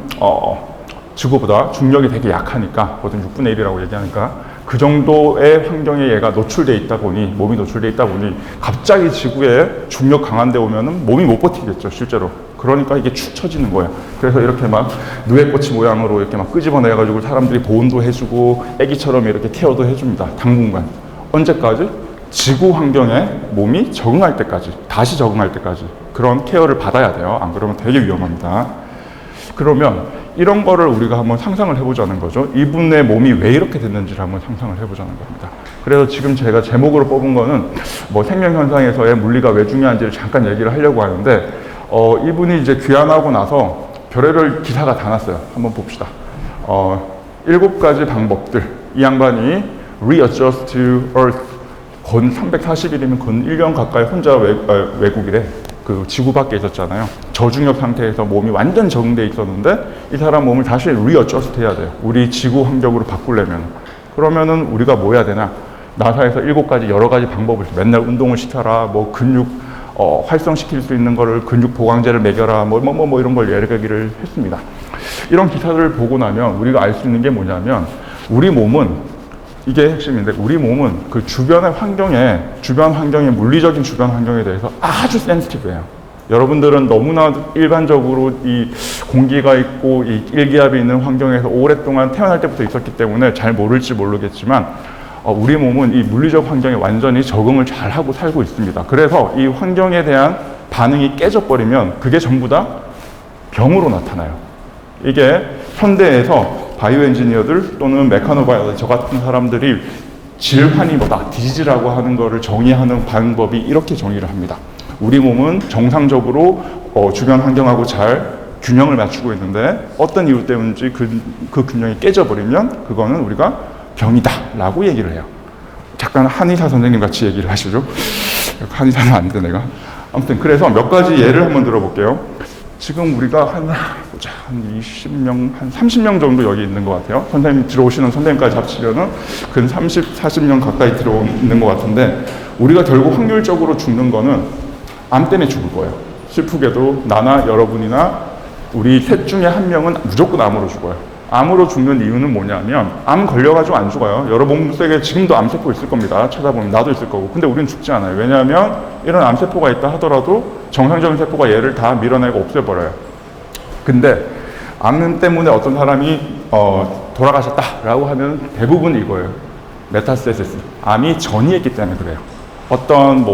지구보다 중력이 되게 약하니까 보통 6분의 1이라고 얘기하니까 그 정도의 환경에 얘가 노출돼 있다 보니 몸이 노출돼 있다 보니 갑자기 지구에 중력 강한 데 오면은 몸이 못 버티겠죠 실제로. 그러니까 이게 축 처지는 거예요. 그래서 이렇게 막 누에꼬치 모양으로 이렇게 막 끄집어내가지고 사람들이 보온도 해주고 애기처럼 이렇게 케어도 해줍니다. 당분간. 언제까지? 지구 환경에 몸이 적응할 때까지, 다시 적응할 때까지 그런 케어를 받아야 돼요. 안 그러면 되게 위험합니다. 그러면 이런 거를 우리가 한번 상상을 해보자는 거죠. 이분의 몸이 왜 이렇게 됐는지를 한번 상상을 해보자는 겁니다. 그래서 지금 제가 제목으로 뽑은 거는 뭐 생명현상에서의 물리가 왜 중요한지를 잠깐 얘기를 하려고 하는데 이분이 이제 귀환하고 나서 별의별 기사가 다 났어요. 한번 봅시다. 7가지 방법들. 이 양반이 readjust to earth 건 340일이면 건 1년 가까이 혼자 외국이래. 그 지구 밖에 있었잖아요. 저중력 상태에서 몸이 완전 적응돼 있었는데 이 사람 몸을 다시 리어저스트 해야 돼요. 우리 지구 환경으로 바꾸려면. 그러면은 우리가 뭐 해야 되나? 나사에서 7가지 여러 가지 방법을 맨날 운동을 시켜라. 뭐 근육 활성시킬 수 있는 거를 근육 보강제를 먹여라 뭐 이런 걸 얘기를 했습니다. 이런 기사들을 보고 나면 우리가 알 수 있는 게 뭐냐면 우리 몸은 이게 핵심인데 우리 몸은 그 주변 환경의 물리적인 주변 환경에 대해서 아주 센시티브해요. 여러분들은 너무나 일반적으로 이 공기가 있고 이 일기압이 있는 환경에서 오랫동안 태어날 때부터 있었기 때문에 잘 모를지 모르겠지만 우리 몸은 이 물리적 환경에 완전히 적응을 잘 하고 살고 있습니다. 그래서 이 환경에 대한 반응이 깨져버리면 그게 전부 다 병으로 나타나요. 이게 현대에서 바이오 엔지니어들 또는 메카노바이올로지 저 같은 사람들이 질환이 뭐다, 디지즈라고 하는 거를 정의하는 방법이 이렇게 정의를 합니다. 우리 몸은 정상적으로 주변 환경하고 잘 균형을 맞추고 있는데 어떤 이유 때문인지 그 균형이 깨져버리면 그거는 우리가 병이다 라고 얘기를 해요. 잠깐 한의사 선생님 같이 얘기를 하시죠. 한의사는 아닌데 내가. 아무튼 그래서 몇 가지 예를 한번 들어볼게요. 지금 우리가 한 20명, 한 30명 정도 여기 있는 것 같아요. 선생님 들어오시는 선생님까지 합치면은 근 30, 40명 가까이 들어오는 것 같은데 우리가 결국 확률적으로 죽는 거는 암 때문에 죽을 거예요. 슬프게도 나나 여러분이나 우리 셋 중에 한 명은 무조건 암으로 죽어요. 암으로 죽는 이유는 뭐냐면 암 걸려가지고 안 죽어요. 여러분 몸속에 지금도 암세포 있을 겁니다. 찾아보면 나도 있을 거고. 근데 우리는 죽지 않아요. 왜냐하면 이런 암세포가 있다 하더라도 정상적인 세포가 얘를 다 밀어내고 없애버려요. 근데 암 때문에 어떤 사람이 돌아가셨다라고 하면 대부분 이거예요. 메타스테시스. 암이 전이했기 때문에 그래요. 어떤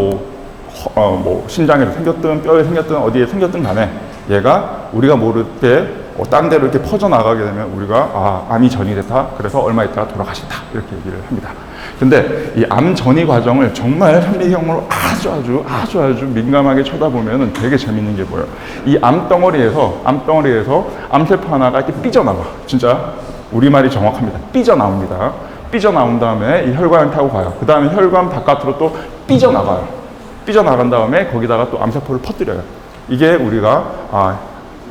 심장에서 생겼든 뼈에 생겼든 어디에 생겼든 간에 얘가 우리가 모를 때 딴 데로 이렇게 퍼져나가게 되면 우리가 암이 전이 됐다. 그래서 얼마 있다가 돌아가셨다. 이렇게 얘기를 합니다. 근데 이 암 전이 과정을 정말 현미경으로 아주 민감하게 쳐다보면 되게 재밌는 게 뭐예요. 이 암덩어리에서 암세포 하나가 이렇게 삐져나와. 진짜 우리말이 정확합니다. 삐져나옵니다. 삐져나온 다음에 이 혈관을 타고 가요. 그 다음에 혈관 바깥으로 또 삐져나가요. 삐져나간 다음에 거기다가 또 암세포를 퍼뜨려요. 이게 우리가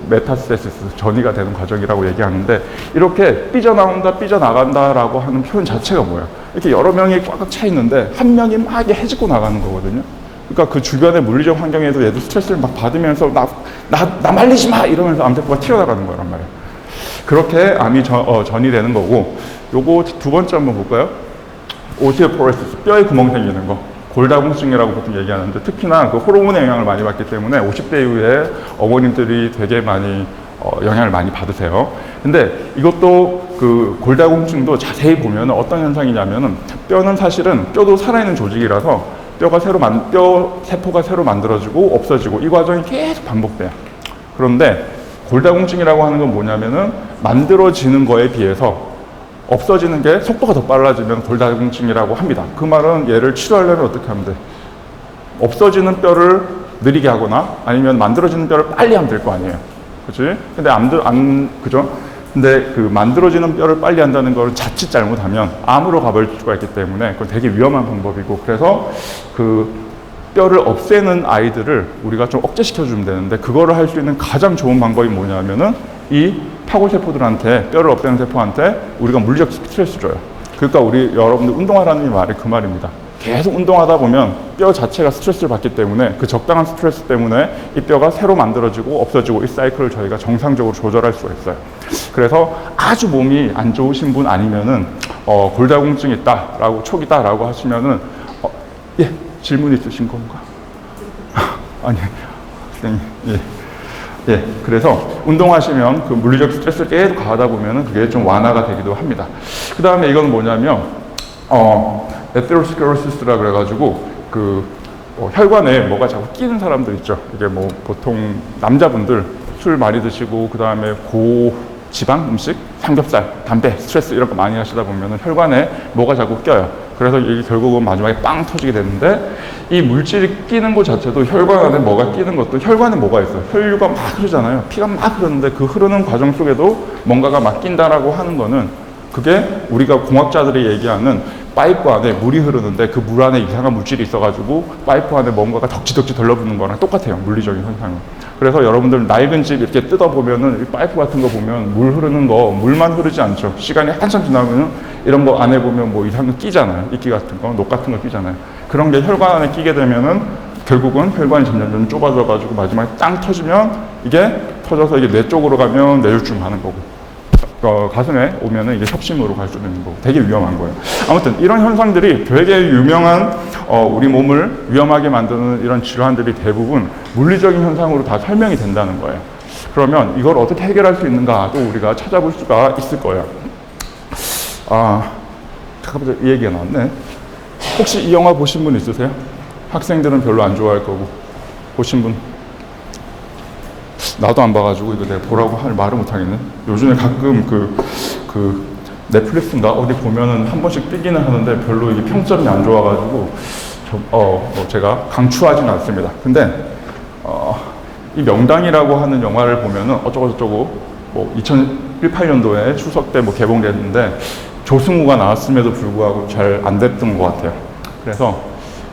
메타스테시스, 전이가 되는 과정이라고 얘기하는데 이렇게 삐져나간다라고 하는 표현 자체가 뭐예요? 이렇게 여러 명이 꽉꽉 차 있는데 한 명이 막 해집고 나가는 거거든요. 그러니까 그 주변의 물리적 환경에도 얘도 스트레스를 막 받으면서 나 말리지 마! 이러면서 암세포가 튀어나가는 거란 말이에요. 그렇게 암이 전이 되는 거고 요거 두 번째 한번 볼까요? 오스티오포로시스, 뼈에 구멍 생기는 거. 골다공증이라고 보통 얘기하는데 특히나 그 호르몬의 영향을 많이 받기 때문에 50대 이후에 어머님들이 되게 많이 영향을 많이 받으세요. 근데 이것도 그 골다공증도 자세히 보면 어떤 현상이냐면은 뼈는 사실은 뼈도 살아있는 조직이라서 뼈 세포가 새로 만들어지고 없어지고 이 과정이 계속 반복돼요. 그런데 골다공증이라고 하는 건 뭐냐면은 만들어지는 거에 비해서 없어지는 게 속도가 더 빨라지면 골다공증이라고 합니다. 그 말은 얘를 치료하려면 어떻게 하면 돼? 없어지는 뼈를 느리게 하거나 아니면 만들어지는 뼈를 빨리 하면 될 거 아니에요. 그치? 근데 그죠? 근데 그 만들어지는 뼈를 빨리 한다는 걸 자칫 잘못하면 암으로 가버릴 수가 있기 때문에 그건 되게 위험한 방법이고 그래서 그 뼈를 없애는 아이들을 우리가 좀 억제시켜주면 되는데 그거를 할 수 있는 가장 좋은 방법이 뭐냐면은 이 파골세포들한테 뼈를 없애는 세포한테 우리가 물리적 스트레스 줘요. 그러니까 여러분들 운동하라는 말이 그 말입니다. 계속 운동하다 보면 뼈 자체가 스트레스를 받기 때문에 그 적당한 스트레스 때문에 이 뼈가 새로 만들어지고 없어지고 이 사이클을 저희가 정상적으로 조절할 수가 있어요. 그래서 아주 몸이 안 좋으신 분 아니면은 골다공증이 있다라고 초기다라고 하시면은 예 질문 있으신 건가? 아니 선생님 예, 그래서 운동하시면 그 물리적 스트레스를 계속 가하다 보면은 그게 좀 완화가 되기도 합니다. 그 다음에 이건 뭐냐면, 에테로스클로시스라 그래가지고, 혈관에 뭐가 자꾸 끼는 사람들 있죠. 이게 뭐 보통 남자분들 술 많이 드시고, 그 다음에 고지방 음식, 삼겹살, 담배, 스트레스 이런 거 많이 하시다 보면은 혈관에 뭐가 자꾸 껴요. 그래서 이게 결국은 마지막에 빵 터지게 되는데 이 물질이 끼는 것 자체도 혈관 안에 뭐가 끼는 것도 혈관에 뭐가 있어요. 혈류가 막 흐르잖아요. 피가 막 흐르는데 그 흐르는 과정 속에도 뭔가가 막 낀다라고 하는 거는 그게 우리가 공학자들이 얘기하는 파이프 안에 물이 흐르는데 그 물 안에 이상한 물질이 있어가지고 파이프 안에 뭔가가 덕지덕지 들러붙는 거랑 똑같아요. 물리적인 현상은. 그래서 여러분들 낡은 집 이렇게 뜯어보면은 이 파이프 같은 거 보면 물 흐르는 거 물만 흐르지 않죠. 시간이 한참 지나면은 이런 거 안에 보면 뭐 이상한 거 끼잖아요. 이끼 같은 거, 녹 같은 거 끼잖아요. 그런 게 혈관 안에 끼게 되면은 결국은 혈관이 점점 좁아져가지고 마지막에 땅 터지면 이게 터져서 이게 뇌 쪽으로 가면 뇌졸중 하는 거고, 가슴에 오면은 이게 협심으로 갈 수도 있는 거고, 되게 위험한 거예요. 아무튼 이런 현상들이 되게 유명한 우리 몸을 위험하게 만드는 이런 질환들이 대부분 물리적인 현상으로 다 설명이 된다는 거예요. 그러면 이걸 어떻게 해결할 수 있는가도 우리가 찾아볼 수가 있을 거예요. 잠깐만, 이 얘기가 나왔네. 혹시 이 영화 보신 분 있으세요? 학생들은 별로 안 좋아할 거고. 보신 분? 나도 안 봐가지고 이거 내가 보라고 할 말을 못 하겠네. 요즘에 가끔 그 넷플릭스인가 어디 보면은 한 번씩 뜨기는 하는데 별로 이게 평점이 안 좋아가지고 제가 강추하지는 않습니다. 근데 이 명당이라고 하는 영화를 보면은 어쩌고저쩌고 뭐 2018년도에 추석 때 뭐 개봉됐는데 조승우가 나왔음에도 불구하고 잘 안 됐던 것 같아요. 그래서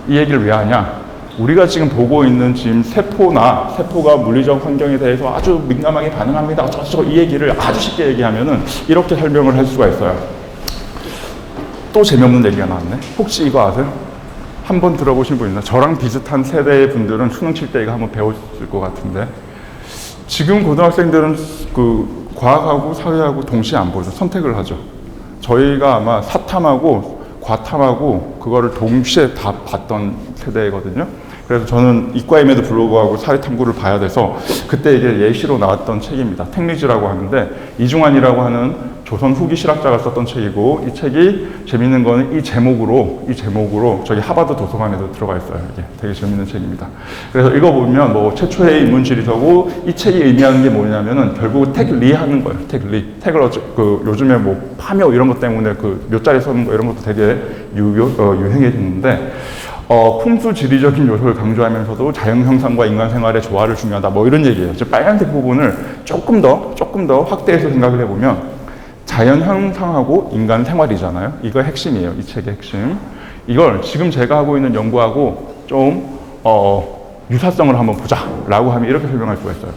이 얘기를 왜 하냐? 우리가 지금 보고 있는 지금 세포가 물리적 환경에 대해서 아주 민감하게 반응합니다. 어쩌고저쩌고 이 얘기를 아주 쉽게 얘기하면은 이렇게 설명을 할 수가 있어요. 또 재미없는 얘기가 나왔네. 혹시 이거 아세요? 한번 들어보신 분 있나? 저랑 비슷한 세대의 분들은 수능 칠 때 이거 한번 배웠을 것 같은데, 지금 고등학생들은 그 과학하고 사회하고 동시에 안 보죠. 선택을 하죠. 저희가 아마 사탐하고 과탐하고 그거를 동시에 다 봤던 세대거든요. 그래서 저는 이과임에도 불구하고 사회탐구를 봐야 돼서 그때 이게 예시로 나왔던 책입니다. 택리즈라고 하는데 이중환이라고 하는 조선 후기 실학자가 썼던 책이고, 이 책이 재밌는 거는 이 제목으로 저기 하버드 도서관에도 들어가 있어요. 이게 되게 재밌는 책입니다. 그래서 읽어보면 뭐 최초의 인문지리서고, 이 책이 의미하는 게 뭐냐면은 결국 택리 하는 거예요. 택을 요즘에 뭐 파묘 이런 것 때문에 그 묘자리 써는 거 이런 것도 되게 유행해졌는데, 풍수지리적인 요소를 강조하면서도 자연 형상과 인간 생활의 조화를 중요하다, 뭐 이런 얘기예요. 즉 빨간색 부분을 조금 더 확대해서 생각을 해보면 자연 형상하고 인간 생활이잖아요. 이거 핵심이에요. 이 책의 핵심. 이걸 지금 제가 하고 있는 연구하고 좀 유사성을 한번 보자라고 하면 이렇게 설명할 수가 있어요.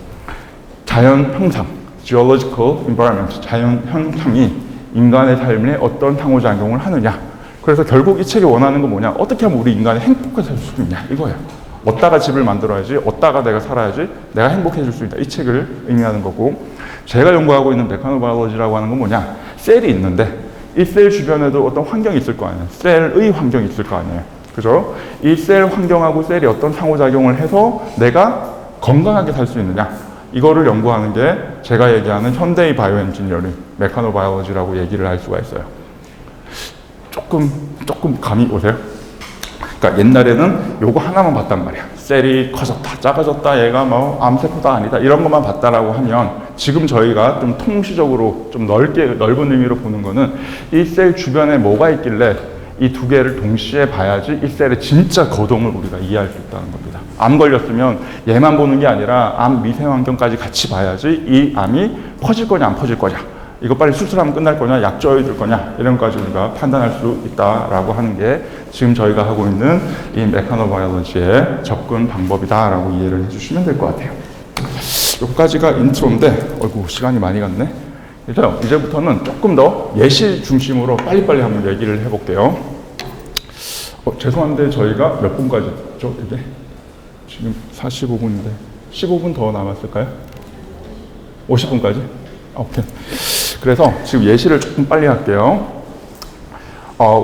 자연 형상, geological environment, 자연 형상이 인간의 삶에 어떤 상호작용을 하느냐. 그래서 결국 이 책이 원하는 건 뭐냐? 어떻게 하면 우리 인간이 행복하게 살 수 있냐? 이거예요. 어디다가 집을 만들어야지, 어디다가 내가 살아야지 내가 행복해질 수 있다. 이 책을 의미하는 거고, 제가 연구하고 있는 메카노바이올로지라고 하는 건 뭐냐? 셀이 있는데 이 셀 주변에도 어떤 환경이 있을 거 아니에요. 셀의 환경이 있을 거 아니에요. 그죠? 이 셀 환경하고 셀이 어떤 상호작용을 해서 내가 건강하게 살 수 있느냐? 이거를 연구하는 게 제가 얘기하는 현대의 바이오 엔지니어링, 메카노바이올로지라고 얘기를 할 수가 있어요. 조금 감이 오세요? 그러니까 옛날에는 요거 하나만 봤단 말이야. 셀이 커졌다, 작아졌다, 얘가 뭐 암세포다 아니다, 이런 것만 봤다라고 하면, 지금 저희가 좀 통시적으로 좀 넓은 의미로 보는 거는 이 셀 주변에 뭐가 있길래 이 두 개를 동시에 봐야지 이 셀의 진짜 거동을 우리가 이해할 수 있다는 겁니다. 암 걸렸으면 얘만 보는 게 아니라 암 미세 환경까지 같이 봐야지 이 암이 퍼질 거냐 안 퍼질 거냐, 이거 빨리 수술하면 끝날 거냐, 약 줘줄 거냐, 이런 것까지 우리가 판단할 수 있다라고 하는 게 지금 저희가 하고 있는 이 메카노바이올로지의 접근 방법이다라고 이해를 해주시면 될 것 같아요. 여기까지가 인트로인데, 어이구, 시간이 많이 갔네. 그래서 이제부터는 조금 더 예시 중심으로 빨리빨리 한번 얘기를 해볼게요. 죄송한데 저희가 몇 분까지 했죠, 이게? 지금 45분인데 15분 더 남았을까요? 50분까지? 오케이. 그래서 지금 예시를 조금 빨리 할게요.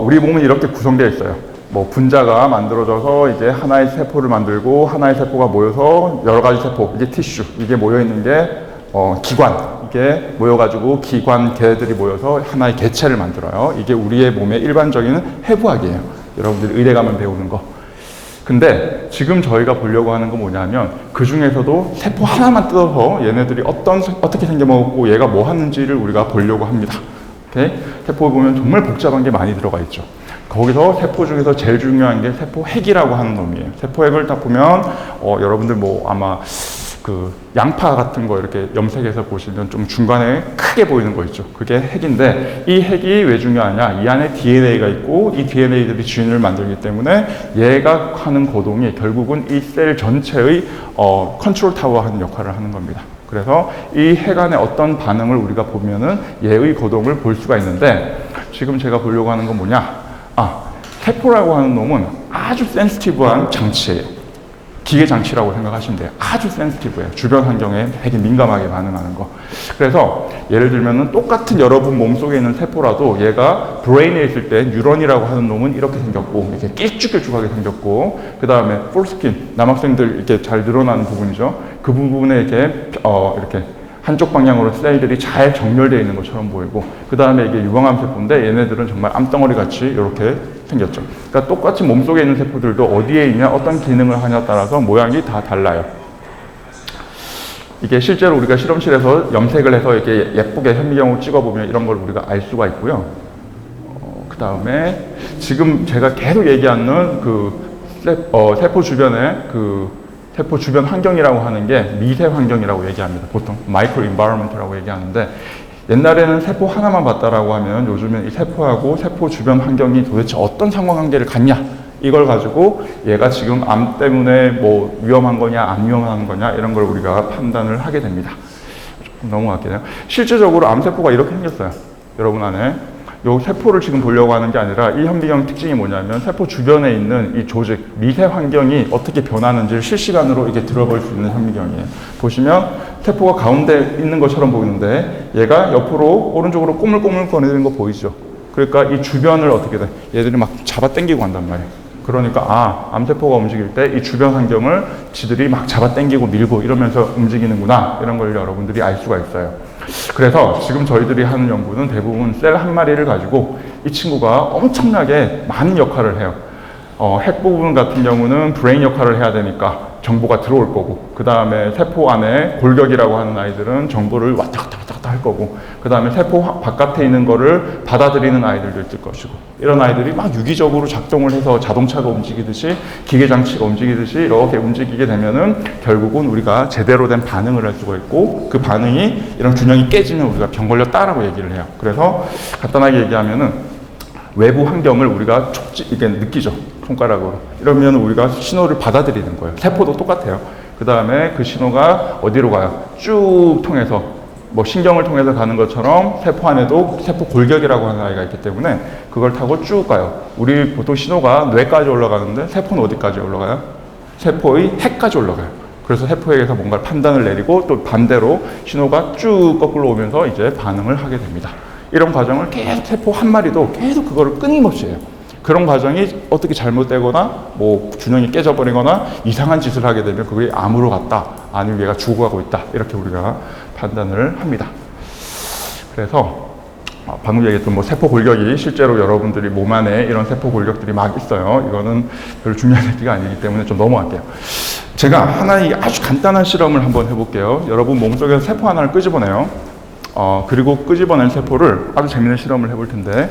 우리 몸은 이렇게 구성되어 있어요. 뭐 분자가 만들어져서 이제 하나의 세포를 만들고, 하나의 세포가 모여서 여러 가지 세포, 이게 티슈, 이게 모여 있는 게 기관, 이게 모여가지고 기관계들이 모여서 하나의 개체를 만들어요. 이게 우리의 몸의 일반적인 해부학이에요. 여러분들이 의대 가면 배우는 거. 근데 지금 저희가 보려고 하는 건 뭐냐면, 그 중에서도 세포 하나만 뜯어서 얘네들이 어떻게 생겨먹고 얘가 뭐 하는지를 우리가 보려고 합니다. 오케이? 세포 보면 정말 복잡한 게 많이 들어가 있죠. 거기서 세포 중에서 제일 중요한 게 세포핵이라고 하는 놈이에요. 세포핵을 딱 보면 여러분들 뭐 아마 그 양파 같은 거 이렇게 염색해서 보시면 좀 중간에 크게 보이는 거 있죠. 그게 핵인데, 이 핵이 왜 중요하냐? 이 안에 DNA가 있고, 이 DNA들이 지인을 만들기 때문에 얘가 하는 거동이 결국은 이 셀 전체의 컨트롤 타워 하는 역할을 하는 겁니다. 그래서 이 핵 안에 어떤 반응을 우리가 보면은 얘의 거동을 볼 수가 있는데, 지금 제가 보려고 하는 건 뭐냐? 세포라고 하는 놈은 아주 센시티브한 장치예요. 기계 장치라고 생각하시면 돼요. 아주 센시티브해요. 주변 환경에 되게 민감하게 반응하는 거. 그래서 예를 들면은 똑같은 여러분 몸속에 있는 세포라도 얘가 브레인에 있을 때 뉴런이라고 하는 놈은 이렇게 생겼고 이렇게 길쭉길쭉하게 생겼고 그 다음에 폴스킨 남학생들 이렇게 잘 늘어나는 부분이죠. 그 부분에 이렇게 한쪽 방향으로 셀들이 잘 정렬되어 있는 것처럼 보이고 그 다음에 이게 유방암 세포인데 얘네들은 정말 암덩어리 같이 이렇게 생겼죠. 그러니까 똑같이 몸속에 있는 세포들도 어디에 있냐 어떤 기능을 하냐에 따라서 모양이 다 달라요. 이게 실제로 우리가 실험실에서 염색을 해서 이렇게 예쁘게 현미경으로 찍어보면 이런 걸 우리가 알 수가 있고요. 그 다음에 지금 제가 계속 얘기하는 세포 주변에 세포 주변 환경이라고 하는 게 미세 환경이라고 얘기합니다. 보통 마이크로 인바이러먼트라고 얘기하는데 옛날에는 세포 하나만 봤다라고 하면 요즘은 이 세포하고 세포 주변 환경이 도대체 어떤 상관관계를 갖냐 이걸 가지고 얘가 지금 암 때문에 뭐 위험한 거냐 안 위험한 거냐 이런 걸 우리가 판단을 하게 됩니다. 조금 넘어갈게요. 실제적으로 암세포가 이렇게 생겼어요. 여러분 안에 요 세포를 지금 보려고 하는 게 아니라 이 현미경 특징이 뭐냐면 세포 주변에 있는 이 조직, 미세 환경이 어떻게 변하는지를 실시간으로 이렇게 들어볼 수 있는 현미경이에요. 보시면 세포가 가운데 있는 것처럼 보이는데 얘가 옆으로 오른쪽으로 꼬물꼬물 거리는 거 보이죠? 그러니까 이 주변을 어떻게 돼? 얘들이 막 잡아 당기고 간단 말이에요. 그러니까 암세포가 움직일 때 이 주변 환경을 지들이 막 잡아 당기고 밀고 이러면서 움직이는구나 이런 걸 여러분들이 알 수가 있어요. 그래서 지금 저희들이 하는 연구는 대부분 셀 한 마리를 가지고 이 친구가 엄청나게 많은 역할을 해요. 핵 부분 같은 경우는 브레인 역할을 해야 되니까 정보가 들어올 거고 그 다음에 세포 안에 골격이라고 하는 아이들은 정보를 왔다 갔다 할 거고 그 다음에 세포 바깥에 있는 거를 받아들이는 아이들도 있을 것이고 이런 아이들이 막 유기적으로 작동을 해서 자동차가 움직이듯이 기계 장치가 움직이듯이 이렇게 움직이게 되면은 결국은 우리가 제대로 된 반응을 할 수가 있고 그 반응이 이런 균형이 깨지면 우리가 병 걸렸다라고 얘기를 해요. 그래서 간단하게 얘기하면은 외부 환경을 우리가 이렇게 느끼죠. 손가락으로. 이러면 우리가 신호를 받아들이는 거예요. 세포도 똑같아요. 그 다음에 그 신호가 어디로 가요? 쭉 통해서 뭐 신경을 통해서 가는 것처럼 세포 안에도 세포 골격이라고 하는 아이가 있기 때문에 그걸 타고 쭉 가요. 우리 보통 신호가 뇌까지 올라가는데 세포는 어디까지 올라가요? 세포의 핵까지 올라가요. 그래서 세포에게서 뭔가 판단을 내리고 또 반대로 신호가 쭉 거꾸로 오면서 이제 반응을 하게 됩니다. 이런 과정을 계속 세포 한 마리도 계속 그거를 끊임없이 해요. 그런 과정이 어떻게 잘못되거나 뭐 균형이 깨져버리거나 이상한 짓을 하게 되면 그게 암으로 갔다 아니면 얘가 죽어가고 있다 이렇게 우리가 판단을 합니다. 그래서 방금 얘기했던 뭐 세포 골격이 실제로 여러분들이 몸 안에 이런 세포 골격들이 막 있어요. 이거는 별로 중요한 얘기가 아니기 때문에 좀 넘어갈게요. 제가 하나의 아주 간단한 실험을 한번 해볼게요. 여러분 몸속에서 세포 하나를 끄집어내요. 그리고 끄집어낸 세포를 아주 재밌는 실험을 해볼 텐데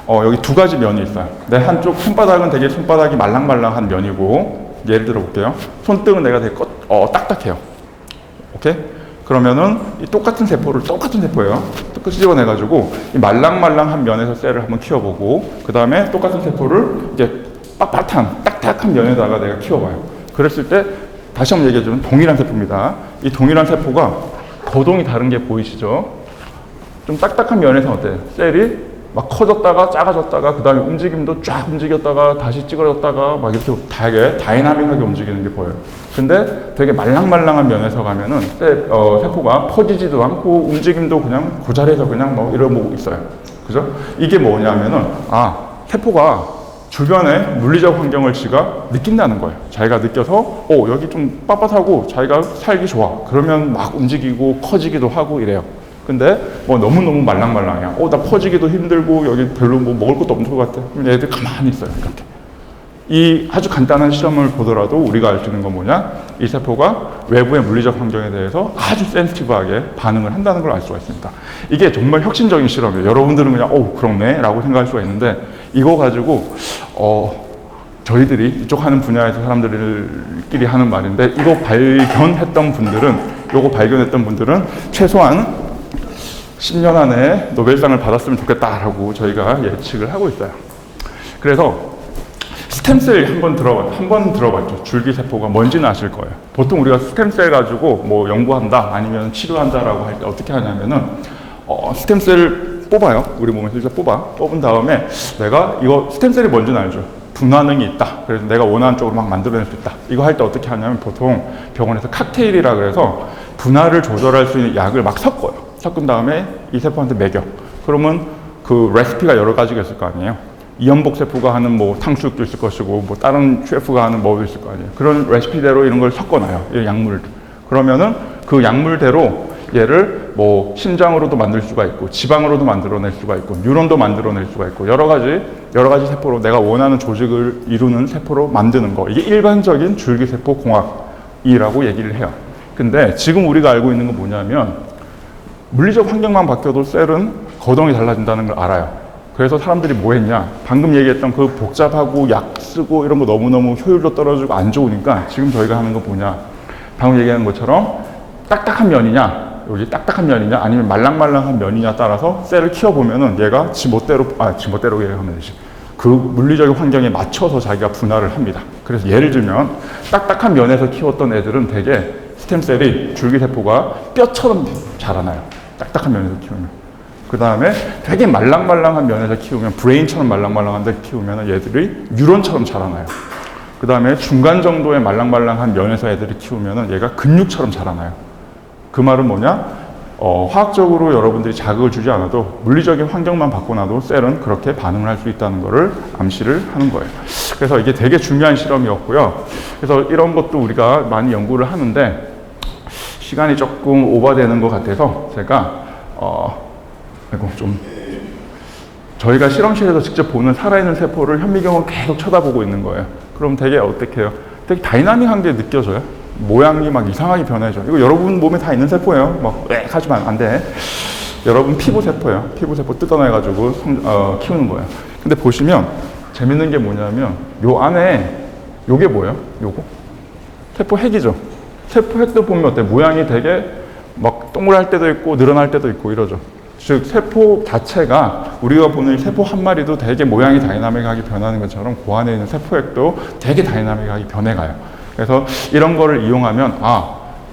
여기 두 가지 면이 있어요. 내 한쪽 손바닥은 되게 손바닥이 말랑말랑한 면이고 예를 들어 볼게요. 손등은 내가 되게 딱딱해요. 오케이? 그러면은 이 똑같은 세포예요. 끄집어내가지고 이 말랑말랑한 면에서 셀을 한번 키워보고 그 다음에 똑같은 세포를 이제 빳빳한 딱딱한 면에다가 내가 키워봐요. 그랬을 때 다시 한번 얘기해주면 동일한 세포입니다. 이 동일한 세포가 거동이 다른 게 보이시죠? 좀 딱딱한 면에서 어때요? 셀이 막 커졌다가 작아졌다가 그 다음에 움직임도 쫙 움직였다가 다시 찌그러졌다가 막 이렇게 되게 다이나믹하게 움직이는 게 보여요. 근데 되게 말랑말랑한 면에서 가면은 세포가 퍼지지도 않고 움직임도 그냥 그 자리에서 그냥 뭐 이러고 있어요. 그죠? 이게 뭐냐면은 세포가 주변의 물리적 환경을 지가 느낀다는 거예요. 자기가 느껴서 여기 좀 빳빳하고 자기가 살기 좋아. 그러면 막 움직이고 커지기도 하고 이래요. 근데 뭐 너무너무 말랑말랑해요. 나 퍼지기도 힘들고 여기 별로 뭐 먹을 것도 없는 것 같아. 그럼 얘들 가만히 있어요. 이렇게. 이 아주 간단한 실험을 보더라도 우리가 알 수 있는 건 뭐냐? 이 세포가 외부의 물리적 환경에 대해서 아주 센시티브하게 반응을 한다는 걸 알 수가 있습니다. 이게 정말 혁신적인 실험이에요. 여러분들은 그냥 그렇네 라고 생각할 수가 있는데 이거 가지고 저희들이 이쪽 하는 분야에서 사람들끼리 하는 말인데 이거 발견했던 분들은 최소한 10년 안에 노벨상을 받았으면 좋겠다라고 저희가 예측을 하고 있어요. 그래서 스템셀 한번 들어봤죠. 줄기세포가 뭔지는 아실 거예요. 보통 우리가 스템셀 가지고 뭐 연구한다 아니면 치료한다라고 할 때 어떻게 하냐면은 스템셀 뽑아요. 우리 몸에서 뽑은 다음에 내가 이거 스템셀이 뭔지는 알죠. 분화능이 있다. 그래서 내가 원하는 쪽으로 막 만들어낼 수 있다. 이거 할 때 어떻게 하냐면 보통 병원에서 칵테일이라 그래서 분화를 조절할 수 있는 약을 막 섞어요. 섞은 다음에 이 세포한테 먹여. 그러면 그 레시피가 여러 가지가 있을 거 아니에요. 이연복 세포가 하는 뭐 탕수육도 있을 것이고 뭐 다른 셰프가 하는 뭐 있을 거 아니에요. 그런 레시피대로 이런 걸 섞어놔요. 이 약물. 그러면은 그 약물대로 얘를 뭐 심장으로도 만들 수가 있고 지방으로도 만들어낼 수가 있고 뉴런도 만들어낼 수가 있고 여러 가지 세포로 내가 원하는 조직을 이루는 세포로 만드는 거. 이게 일반적인 줄기세포 공학이라고 얘기를 해요. 근데 지금 우리가 알고 있는 건 뭐냐면 물리적 환경만 바뀌어도 셀은 거동이 달라진다는 걸 알아요. 그래서 사람들이 뭐 했냐? 방금 얘기했던 그 복잡하고 약 쓰고 이런 거 너무너무 효율도 떨어지고 안 좋으니까 지금 저희가 하는 거 뭐냐? 방금 얘기한 것처럼 딱딱한 면이냐? 여기 딱딱한 면이냐 아니면 말랑말랑한 면이냐 따라서 셀을 키워보면은 얘가 지멋대로 얘기하면 되지. 그 물리적인 환경에 맞춰서 자기가 분할을 합니다. 그래서 예를 들면 딱딱한 면에서 키웠던 애들은 되게 스템셀이 줄기세포가 뼈처럼 자라나요. 딱딱한 면에서 키우면. 그 다음에 되게 말랑말랑한 면에서 키우면 브레인처럼 말랑말랑한 데 키우면 얘들이 뉴런처럼 자라나요. 그 다음에 중간 정도의 말랑말랑한 면에서 애들이 키우면 얘가 근육처럼 자라나요. 그 말은 뭐냐? 화학적으로 여러분들이 자극을 주지 않아도 물리적인 환경만 바꿔놔도 셀은 그렇게 반응을 할 수 있다는 것을 암시를 하는 거예요. 그래서 이게 되게 중요한 실험이었고요. 그래서 이런 것도 우리가 많이 연구를 하는데 시간이 조금 오버되는 것 같아서 제가 저희가 실험실에서 직접 보는 살아있는 세포를 현미경으로 계속 쳐다보고 있는 거예요. 그럼 되게 어떻게 해요? 되게 다이나믹한 게 느껴져요. 모양이 막 이상하게 변해져. 이거 여러분 몸에 다 있는 세포예요. 막 하지만 안 돼. 여러분 피부 세포예요. 피부 세포 뜯어내가지고 키우는 거예요. 근데 보시면 재밌는 게 뭐냐면 요 안에 요게 뭐예요? 요거 세포 핵이죠. 세포 핵도 보면 어때? 모양이 되게 막 동그랄 때도 있고 늘어날 때도 있고 이러죠. 즉 세포 자체가 우리가 보는 세포 한 마리도 되게 모양이 다이나믹하게 변하는 것처럼 그 안에 있는 세포핵도 되게 다이나믹하게 변해가요. 그래서 이런 거를 이용하면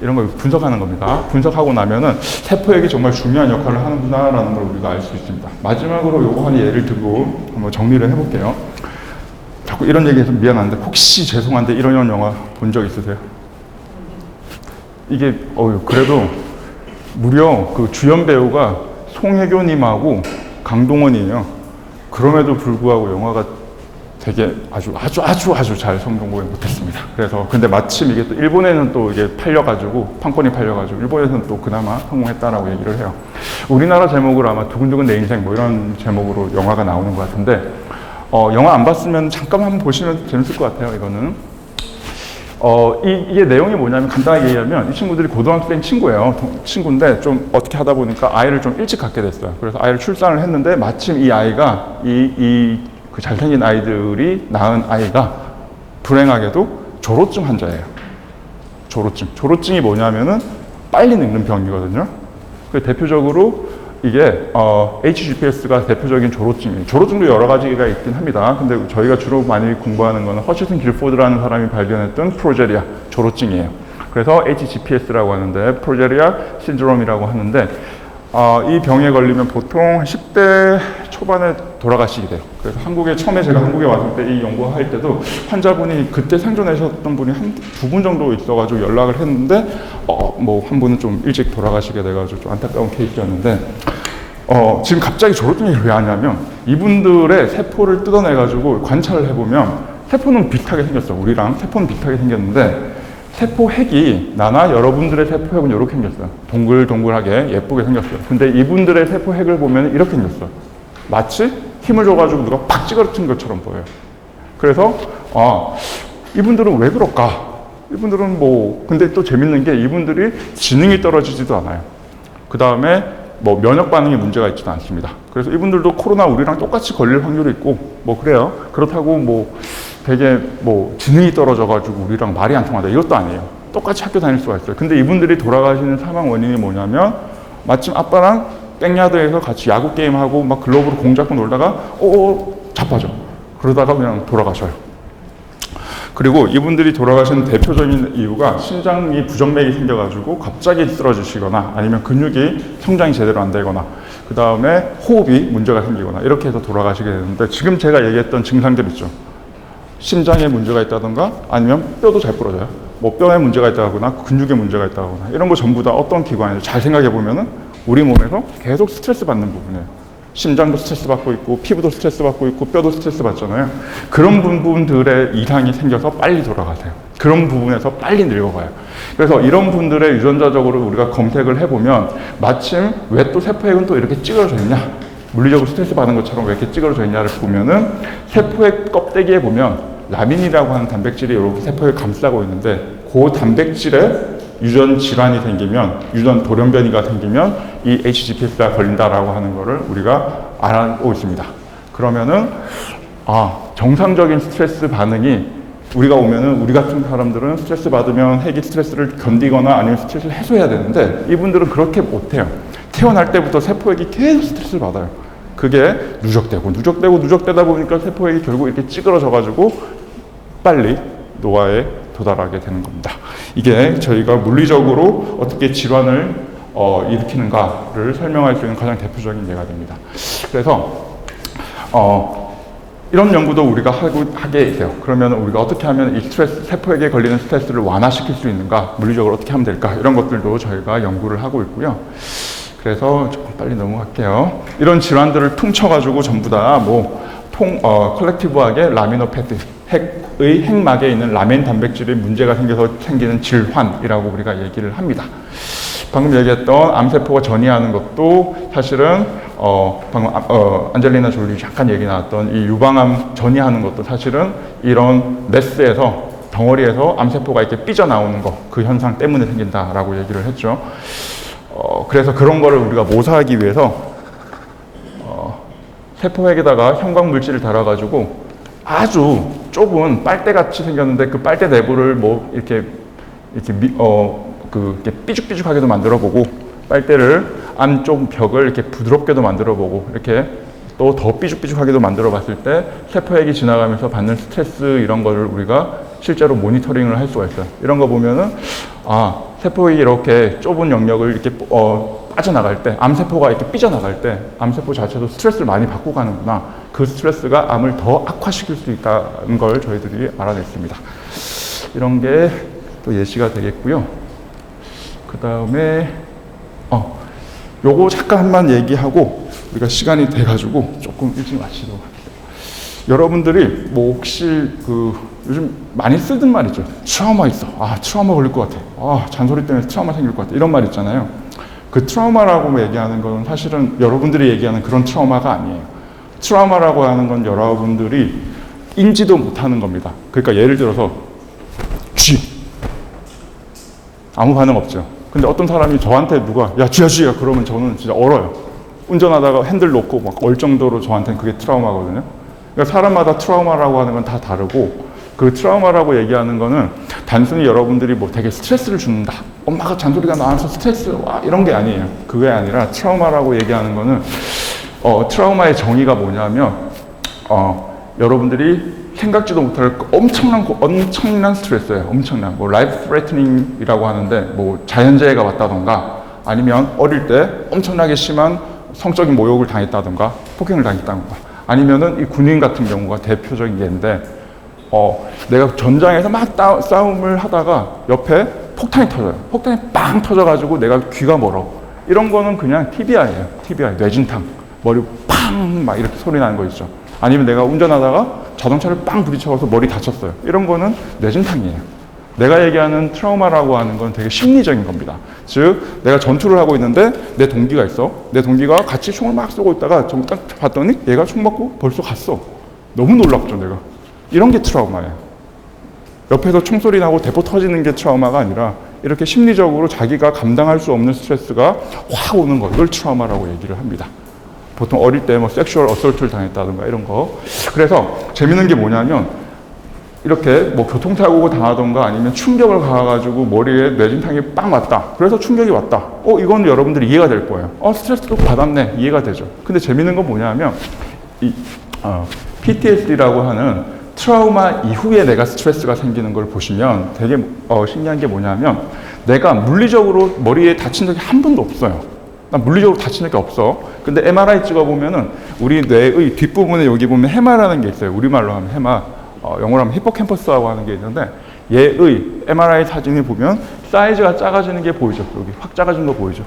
이런 걸 분석하는 겁니다. 분석하고 나면은 세포핵이 정말 중요한 역할을 하는구나라는 걸 우리가 알 수 있습니다. 마지막으로 요거 한 예를 들고 한번 정리를 해볼게요. 자꾸 이런 얘기해서 미안한데 혹시 죄송한데 이런 영화 본 적 있으세요? 이게 그래도 무려 그 주연 배우가 송혜교님하고 강동원이에요. 그럼에도 불구하고 영화가 되게 아주 잘 성공을 못했습니다. 그래서 근데 마침 이게 또 일본에는 또 이게 팔려가지고 판권이 팔려가지고 일본에서는 또 그나마 성공했다라고 얘기를 해요. 우리나라 제목으로 아마 두근두근 내 인생 뭐 이런 제목으로 영화가 나오는 것 같은데 영화 안 봤으면 잠깐 한번 보시면 재밌을 것 같아요. 이거는 이게 내용이 뭐냐면 간단하게 얘기하면 이 친구들이 고등학생 친구인데 좀 어떻게 하다 보니까 아이를 좀 일찍 갖게 됐어요. 그래서 아이를 출산을 했는데 마침 이 아이가 그 잘생긴 아이들이 낳은 아이가 불행하게도 조로증 환자예요. 조로증이 뭐냐면은 빨리 늙는 병이거든요. 그 대표적으로 이게 HGPS가 대표적인 조로증이에요. 조로증도 여러 가지가 있긴 합니다. 근데 저희가 주로 많이 공부하는 거는 허시슨 길포드라는 사람이 발견했던 프로제리아 조로증이에요. 그래서 HGPS라고 하는데 프로제리아 신드롬이라고 하는데 이 병에 걸리면 보통 10대 초반에 돌아가시게 돼요. 그래서 처음에 제가 한국에 왔을 때 이 연구할 때도 환자분이 그때 생존하셨던 분이 두 분 정도 있어가지고 연락을 했는데 한 분은 좀 일찍 돌아가시게 돼가지고 좀 안타까운 케이스였는데 지금 갑자기 조로증이 왜 하냐면 이분들의 세포를 뜯어내가지고 관찰을 해보면 세포는 비슷하게 생겼어. 우리랑 세포는 비슷하게 생겼는데 세포 핵이 여러분들의 세포 핵은 이렇게 생겼어요. 동글동글하게 예쁘게 생겼어요. 근데 이분들의 세포 핵을 보면 이렇게 생겼어요. 마치 힘을 줘가지고 누가 팍 찌그러뜨린 것처럼 보여요. 그래서 이분들은 왜 그럴까? 이분들은 근데 또 재밌는 게 이분들이 지능이 떨어지지도 않아요. 그 다음에 면역 반응에 문제가 있지도 않습니다. 그래서 이분들도 코로나 우리랑 똑같이 걸릴 확률이 있고 그래요. 그렇다고 되게 지능이 떨어져가지고 우리랑 말이 안 통하다 이것도 아니에요. 똑같이 학교 다닐 수가 있어요. 근데 이분들이 돌아가시는 사망 원인이 뭐냐면 마침 아빠랑 백야드에서 같이 야구 게임하고 막 글로브로 공 잡고 놀다가 자빠져. 그러다가 그냥 돌아가셔요. 그리고 이분들이 돌아가시는 대표적인 이유가 심장이 부정맥이 생겨가지고 갑자기 쓰러지시거나 아니면 근육이 성장이 제대로 안 되거나 그 다음에 호흡이 문제가 생기거나 이렇게 해서 돌아가시게 되는데 지금 제가 얘기했던 증상들 있죠. 심장에 문제가 있다던가 아니면 뼈도 잘 부러져요. 뭐 뼈에 문제가 있다거나 근육에 문제가 있다거나 이런 거 전부 다 어떤 기관이에요? 잘 생각해 보면은 우리 몸에서 계속 스트레스 받는 부분이에요. 심장도 스트레스 받고 있고 피부도 스트레스 받고 있고 뼈도 스트레스 받잖아요. 그런 부분들의 이상이 생겨서 빨리 돌아가세요. 그런 부분에서 빨리 늙어가요. 그래서 이런 분들의 유전자적으로 우리가 검색을 해보면 마침 왜 또 세포액은 또 이렇게 찌그러져 있냐, 물리적으로 스트레스 받는 것처럼 왜 이렇게 찌그러져 있냐를 보면은 세포액 껍데기에 보면 라민이라고 하는 단백질이 이렇게 세포를 감싸고 있는데 그 단백질에 유전 질환이 생기면, 유전 돌연변이가 생기면 이 HGPS가 걸린다라고 하는 거를 우리가 알고 있습니다. 그러면은 정상적인 스트레스 반응이 우리가 오면은 우리 같은 사람들은 스트레스 받으면 핵이 스트레스를 견디거나 아니면 스트레스를 해소해야 되는데 이분들은 그렇게 못해요. 태어날 때부터 세포액이 계속 스트레스를 받아요. 그게 누적되다 보니까 세포액이 결국 이렇게 찌그러져가지고 빨리 노화에 도달하게 되는 겁니다. 이게 저희가 물리적으로 어떻게 질환을 일으키는가를 설명할 수 있는 가장 대표적인 예가 됩니다. 그래서 이런 연구도 우리가 하게 돼요. 그러면 우리가 어떻게 하면 이 스트레스, 세포에게 걸리는 스트레스를 완화시킬 수 있는가, 물리적으로 어떻게 하면 될까, 이런 것들도 저희가 연구를 하고 있고요. 그래서 조금 빨리 넘어갈게요. 이런 질환들을 퉁쳐가지고 전부 다 컬렉티브하게 라미노패티, 핵의 핵막에 있는 라멘 단백질에 문제가 생겨서 생기는 질환이라고 우리가 얘기를 합니다. 방금 얘기했던 암세포가 전이하는 것도 사실은 방금 안젤리나 졸리 잠깐 얘기 나왔던 이 유방암 전이하는 것도 사실은 이런 메스에서, 덩어리에서 암세포가 이렇게 삐져나오는 거, 그 현상 때문에 생긴다라고 얘기를 했죠. 그래서 그런 거를 우리가 모사하기 위해서 세포핵에다가 형광물질을 달아가지고 아주 좁은 빨대같이 생겼는데 그 빨대 내부를 이렇게 삐죽삐죽하게도 만들어보고, 빨대를 안쪽 벽을 이렇게 부드럽게도 만들어보고, 이렇게 또 더 삐죽삐죽하게도 만들어봤을 때 세포핵이 지나가면서 받는 스트레스 이런 거를 우리가 실제로 모니터링을 할 수가 있어요. 이런 거 보면은 세포액이 이렇게 좁은 영역을 이렇게 빠져나갈 때, 암세포가 이렇게 삐져나갈 때 암세포 자체도 스트레스를 많이 받고 가는구나. 그 스트레스가 암을 더 악화시킬 수 있다는 걸 저희들이 알아냈습니다. 이런 게 또 예시가 되겠고요. 그 다음에 요거 잠깐만 얘기하고 우리가 시간이 돼가지고 조금 일찍 마치도록 할게요. 여러분들이 혹시 요즘 많이 쓰던 말 있죠. 트라우마 있어. 트라우마 걸릴 것 같아. 잔소리 때문에 트라우마 생길 것 같아. 이런 말 있잖아요. 그 트라우마라고 얘기하는 건 사실은 여러분들이 얘기하는 그런 트라우마가 아니에요. 트라우마라고 하는 건 여러분들이 인지도 못하는 겁니다. 그러니까 예를 들어서 쥐. 아무 반응 없죠. 근데 어떤 사람이 저한테 야 쥐야 그러면 저는 진짜 얼어요. 운전하다가 핸들 놓고 막 얼 정도로 저한테는 그게 트라우마거든요. 그러니까 사람마다 트라우마라고 하는 건 다 다르고, 그 트라우마라고 얘기하는 거는 단순히 여러분들이 되게 스트레스를 준다, 엄마가 잔소리가 나와서 스트레스 이런 게 아니에요. 그게 아니라 트라우마라고 얘기하는 거는 트라우마의 정의가 뭐냐면 여러분들이 생각지도 못할 엄청난 스트레스예요. 엄청난 라이프 스트레이닝이라고 하는데 자연재해가 왔다던가 아니면 어릴 때 엄청나게 심한 성적인 모욕을 당했다던가 폭행을 당했다던가 아니면은 이 군인 같은 경우가 대표적인 예인데 내가 전장에서 막 싸움을 하다가 옆에 폭탄이 터져요. 폭탄이 빵 터져가지고 내가 귀가 멀어. 이런 거는 그냥 TBI예요. TBI, 뇌진탕. 머리 팡 막 이렇게 소리 나는 거 있죠. 아니면 내가 운전하다가 자동차를 빵 부딪혀서 머리 다쳤어요. 이런 거는 뇌진탕이에요. 내가 얘기하는 트라우마라고 하는 건 되게 심리적인 겁니다. 즉 내가 전투를 하고 있는데 내 동기가 있어. 내 동기가 같이 총을 막 쏘고 있다가 딱 봤더니 얘가 총 맞고 벌써 갔어. 너무 놀랍죠, 내가. 이런 게 트라우마예요. 옆에서 총소리 나고 대포 터지는 게 트라우마가 아니라 이렇게 심리적으로 자기가 감당할 수 없는 스트레스가 확 오는 거, 이걸 트라우마라고 얘기를 합니다. 보통 어릴 때 섹슈얼 어설트를 당했다든가 이런 거. 그래서 재밌는 게 뭐냐면 이렇게 교통사고가 당하던가 아니면 충격을 가가지고 머리에 뇌진탕이 빵 왔다. 그래서 충격이 왔다. 이건 여러분들이 이해가 될 거예요. 스트레스도 받았네. 이해가 되죠. 근데 재밌는 건 뭐냐면 PTSD라고 하는 트라우마 이후에 내가 스트레스가 생기는 걸 보시면 되게 신기한 게 뭐냐면 내가 물리적으로 머리에 다친 적이 한 번도 없어요. 난 물리적으로 다친 적이 없어. 근데 MRI 찍어보면은 우리 뇌의 뒷부분에 여기 보면 해마라는 게 있어요. 우리말로 하면 해마. 영어로 하면 히포캠퍼스라고 하는 게 있는데 얘의 MRI 사진을 보면 사이즈가 작아지는 게 보이죠. 여기 확 작아진 거 보이죠.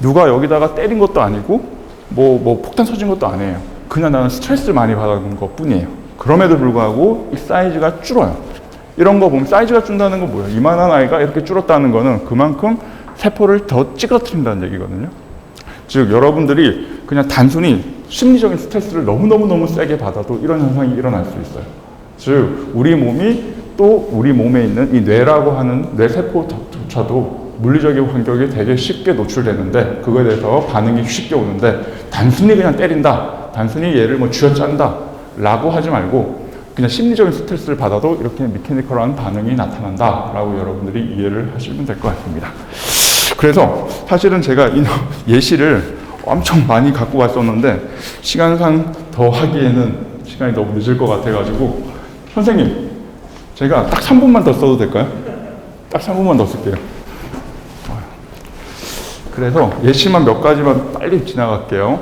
누가 여기다가 때린 것도 아니고 뭐 폭탄 터진 것도 아니에요. 그냥 나는 스트레스를 많이 받은 것 뿐이에요. 그럼에도 불구하고 이 사이즈가 줄어요. 이런 거 보면 사이즈가 준다는 건 뭐예요? 이만한 아이가 이렇게 줄었다는 거는 그만큼 세포를 더 찌그러뜨린다는 얘기거든요. 즉 여러분들이 그냥 단순히 심리적인 스트레스를 너무 세게 받아도 이런 현상이 일어날 수 있어요. 즉 우리 몸이 또 우리 몸에 있는 이 뇌라고 하는 뇌세포조차도 물리적인 환경에 되게 쉽게 노출되는데 그거에 대해서 반응이 쉽게 오는데 단순히 그냥 때린다, 단순히 얘를 뭐 쥐어짠다 라고 하지 말고 그냥 심리적인 스트레스를 받아도 이렇게 미케니컬한 반응이 나타난다 라고 여러분들이 이해를 하시면 될 것 같습니다. 그래서 사실은 제가 이 예시를 엄청 많이 갖고 왔었는데 시간상 더 하기에는 시간이 너무 늦을 것 같아가지고 선생님 제가 딱 3분만 더 써도 될까요? 딱 3분만 더 쓸게요. 그래서 예시만 몇 가지만 빨리 지나갈게요.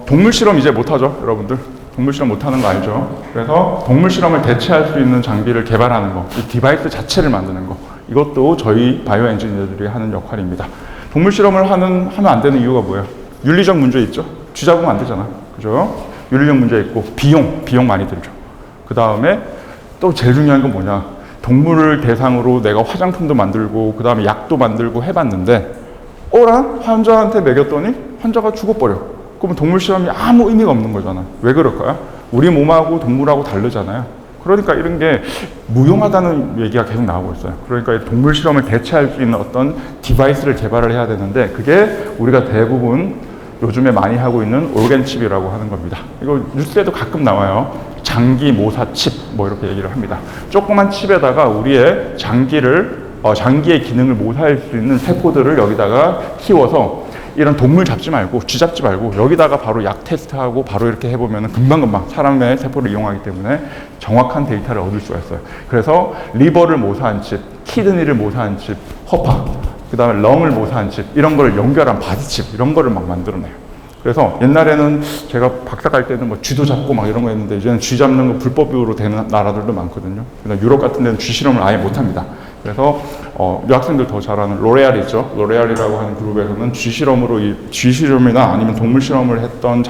동물 실험 이제 못하죠, 여러분들? 동물 실험 못하는 거 알죠? 그래서 동물 실험을 대체할 수 있는 장비를 개발하는 거, 이 디바이스 자체를 만드는 거, 이것도 저희 바이오 엔지니어들이 하는 역할입니다. 동물 실험을 하면 안 되는 이유가 뭐예요? 윤리적 문제 있죠? 쥐 잡으면 안 되잖아, 그죠? 윤리적 문제 있고 비용 많이 들죠. 그 다음에 또 제일 중요한 건 뭐냐? 동물을 대상으로 내가 화장품도 만들고 그 다음에 약도 만들고 해봤는데 환자한테 먹였더니 환자가 죽어버려. 그러면 동물 실험이 아무 의미가 없는 거잖아. 왜 그럴까요? 우리 몸하고 동물하고 다르잖아요. 그러니까 이런 게 무용하다는 얘기가 계속 나오고 있어요. 그러니까 동물 실험을 대체할 수 있는 어떤 디바이스를 개발을 해야 되는데 그게 우리가 대부분 요즘에 많이 하고 있는 오르겐칩이라고 하는 겁니다. 이거 뉴스에도 가끔 나와요. 장기 모사 칩 뭐 이렇게 얘기를 합니다. 조그만 칩에다가 우리의 장기의 기능을 모사할 수 있는 세포들을 여기다가 키워서 이런 동물 잡지 말고 쥐 잡지 말고 여기다가 바로 약 테스트하고 바로 이렇게 해보면 금방금방 사람의 세포를 이용하기 때문에 정확한 데이터를 얻을 수가 있어요. 그래서 리버를 모사한 칩, 키드니를 모사한 칩, 허파, 그 다음에 렁을 모사한 칩 이런 걸 연결한 바디칩 이런 거를 막 만들어내요. 그래서 옛날에는 제가 박사 갈 때는 뭐 쥐도 잡고 막 이런 거 했는데 이제는 쥐 잡는 거 불법으로 되는 나라들도 많거든요. 유럽 같은 데는 쥐 실험을 아예 못합니다. 그래서 유학생들 더 잘하는 로레알 있죠. 로레알이라고 하는 그룹에서는 쥐 실험이나 아니면 동물 실험을 했던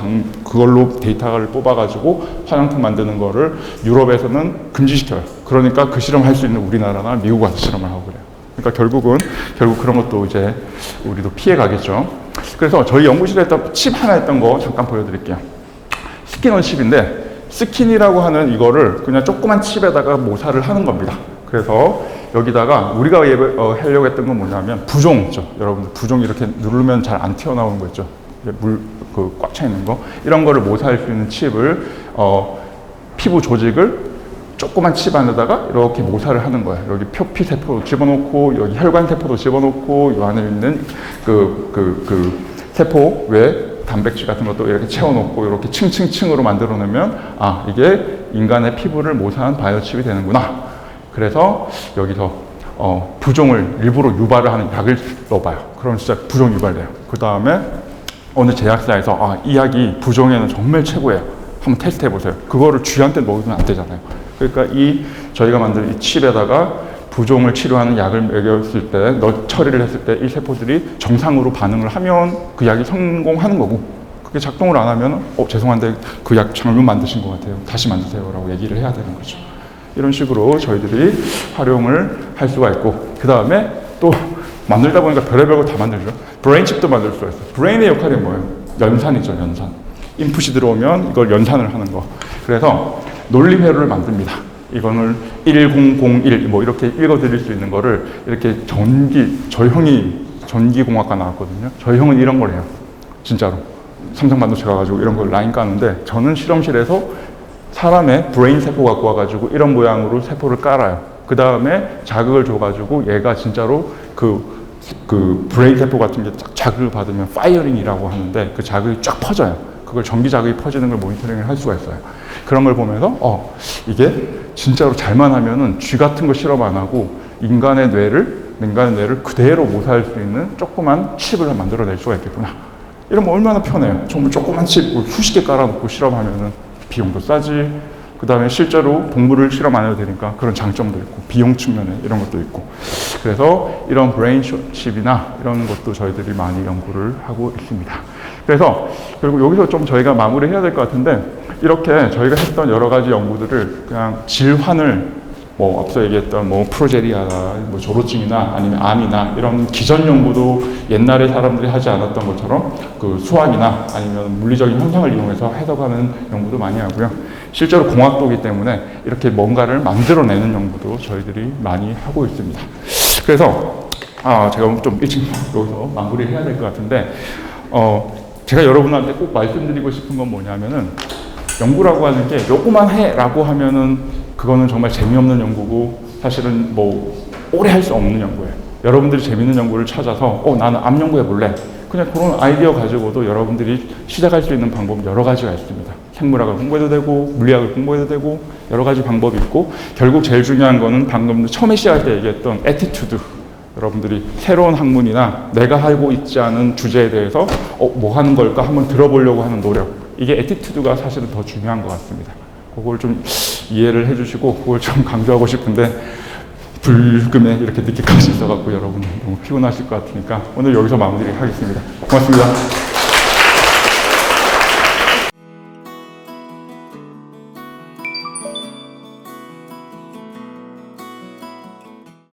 그걸로 데이터를 뽑아가지고 화장품 만드는 거를 유럽에서는 금지시켜요. 그러니까 그 실험 할 수 있는 우리나라나 미국 와서 실험을 하고 그래요. 그러니까 결국 그런 것도 이제 우리도 피해 가겠죠. 그래서 저희 연구실에 했던 칩 하나 했던 거 잠깐 보여드릴게요. 스킨온 칩인데 스킨이라고 하는 이거를 그냥 조그만 칩에다가 모사를 하는 겁니다. 그래서 여기다가 우리가 하려고 했던 건 뭐냐면 부종 있죠. 여러분들 부종 이렇게 누르면 잘 안 튀어나오는 거 있죠. 꽉 차 있는 거. 이런 거를 모사할 수 있는 칩을 피부 조직을 조그만 칩 안에다가 이렇게 모사를 하는 거예요. 여기 표피 세포도 집어넣고 여기 혈관 세포도 집어넣고 이 안에 있는 세포 외 단백질 같은 것도 이렇게 채워놓고 이렇게 층층층으로 만들어내면 이게 인간의 피부를 모사한 바이오칩이 되는구나. 그래서 여기서 부종을 일부러 유발을 하는 약을 넣어봐요. 그럼 진짜 부종 유발돼요. 그 다음에 어느 제약사에서 이 약이 부종에는 정말 최고예요. 한번 테스트 해보세요. 그거를 쥐한테 먹으면 안 되잖아요. 그러니까 저희가 만든 이 칩에다가 부종을 치료하는 약을 먹였을 때, 처리를 했을 때 이 세포들이 정상으로 반응을 하면 그 약이 성공하는 거고, 그게 작동을 안 하면 죄송한데 그 약 잘못 만드신 것 같아요. 다시 만드세요 라고 얘기를 해야 되는 거죠. 이런 식으로 저희들이 활용을 할 수가 있고, 그 다음에 또 만들다 보니까 별의별 거 다 만들죠. 브레인칩도 만들 수가 있어요. 브레인의 역할이 뭐예요? 연산이죠, 연산. 인풋이 들어오면 이걸 연산을 하는 거. 그래서 논리회로를 만듭니다. 이거는 1001 뭐 이렇게 읽어드릴 수 있는 거를 이렇게 저희 형이 전기공학과 나왔거든요. 저희 형은 이런 걸 해요. 진짜로. 삼성반도체 가가지고 이런 걸 라인 까는데 저는 실험실에서 사람의 브레인 세포 갖고 와가지고 이런 모양으로 세포를 깔아요. 그 다음에 자극을 줘가지고 얘가 진짜로 그 브레인 세포 같은 게 자극을 받으면 파이어링이라고 하는데 그 자극이 쫙 퍼져요. 그걸 전기 자극이 퍼지는 걸 모니터링을 할 수가 있어요. 그런 걸 보면서 이게 진짜로 잘만 하면은 쥐 같은 거 실험 안 하고 인간의 뇌를 그대로 모사할 수 있는 조그만 칩을 만들어낼 수가 있겠구나. 이러면 얼마나 편해요. 정말 조그만 칩 수십 개 깔아놓고 실험하면은 비용도 싸지, 그 다음에 실제로 동물을 실험 안 해도 되니까 그런 장점도 있고 비용 측면에 이런 것도 있고 그래서 이런 브레인십이나 이런 것도 저희들이 많이 연구를 하고 있습니다. 그래서 그리고 여기서 좀 저희가 마무리해야 될 것 같은데 이렇게 저희가 했던 여러 가지 연구들을 그냥 질환을 뭐 앞서 얘기했던 뭐 프로제리아나 뭐 조로증이나 아니면 암이나 이런 기전 연구도 옛날에 사람들이 하지 않았던 것처럼 그 수학이나 아니면 물리적인 현상을 이용해서 해석하는 연구도 많이 하고요. 실제로 공학도기 때문에 이렇게 뭔가를 만들어내는 연구도 저희들이 많이 하고 있습니다. 그래서 제가 좀 일찍 여기서 마무리를 해야 될 것 같은데 제가 여러분한테 꼭 말씀드리고 싶은 건 뭐냐면은 연구라고 하는 게 요거만 해라고 하면은 그거는 정말 재미없는 연구고 사실은 뭐 오래 할 수 없는 연구예요. 여러분들이 재밌는 연구를 찾아서 나는 암 연구해 볼래. 그냥 그런 아이디어 가지고도 여러분들이 시작할 수 있는 방법 여러 가지가 있습니다. 생물학을 공부해도 되고 물리학을 공부해도 되고 여러 가지 방법이 있고 결국 제일 중요한 거는 방금 처음에 시작할 때 얘기했던 애티튜드. 여러분들이 새로운 학문이나 내가 하고 있지 않은 주제에 대해서 뭐 하는 걸까 한번 들어보려고 하는 노력. 이게 애티튜드가 사실은 더 중요한 것 같습니다. 그걸 좀 이해를 해주시고 그걸 좀 강조하고 싶은데 불금에 이렇게 늦게까지 있어갖고 여러분 너무 피곤하실 것 같으니까 오늘 여기서 마무리하겠습니다. 고맙습니다.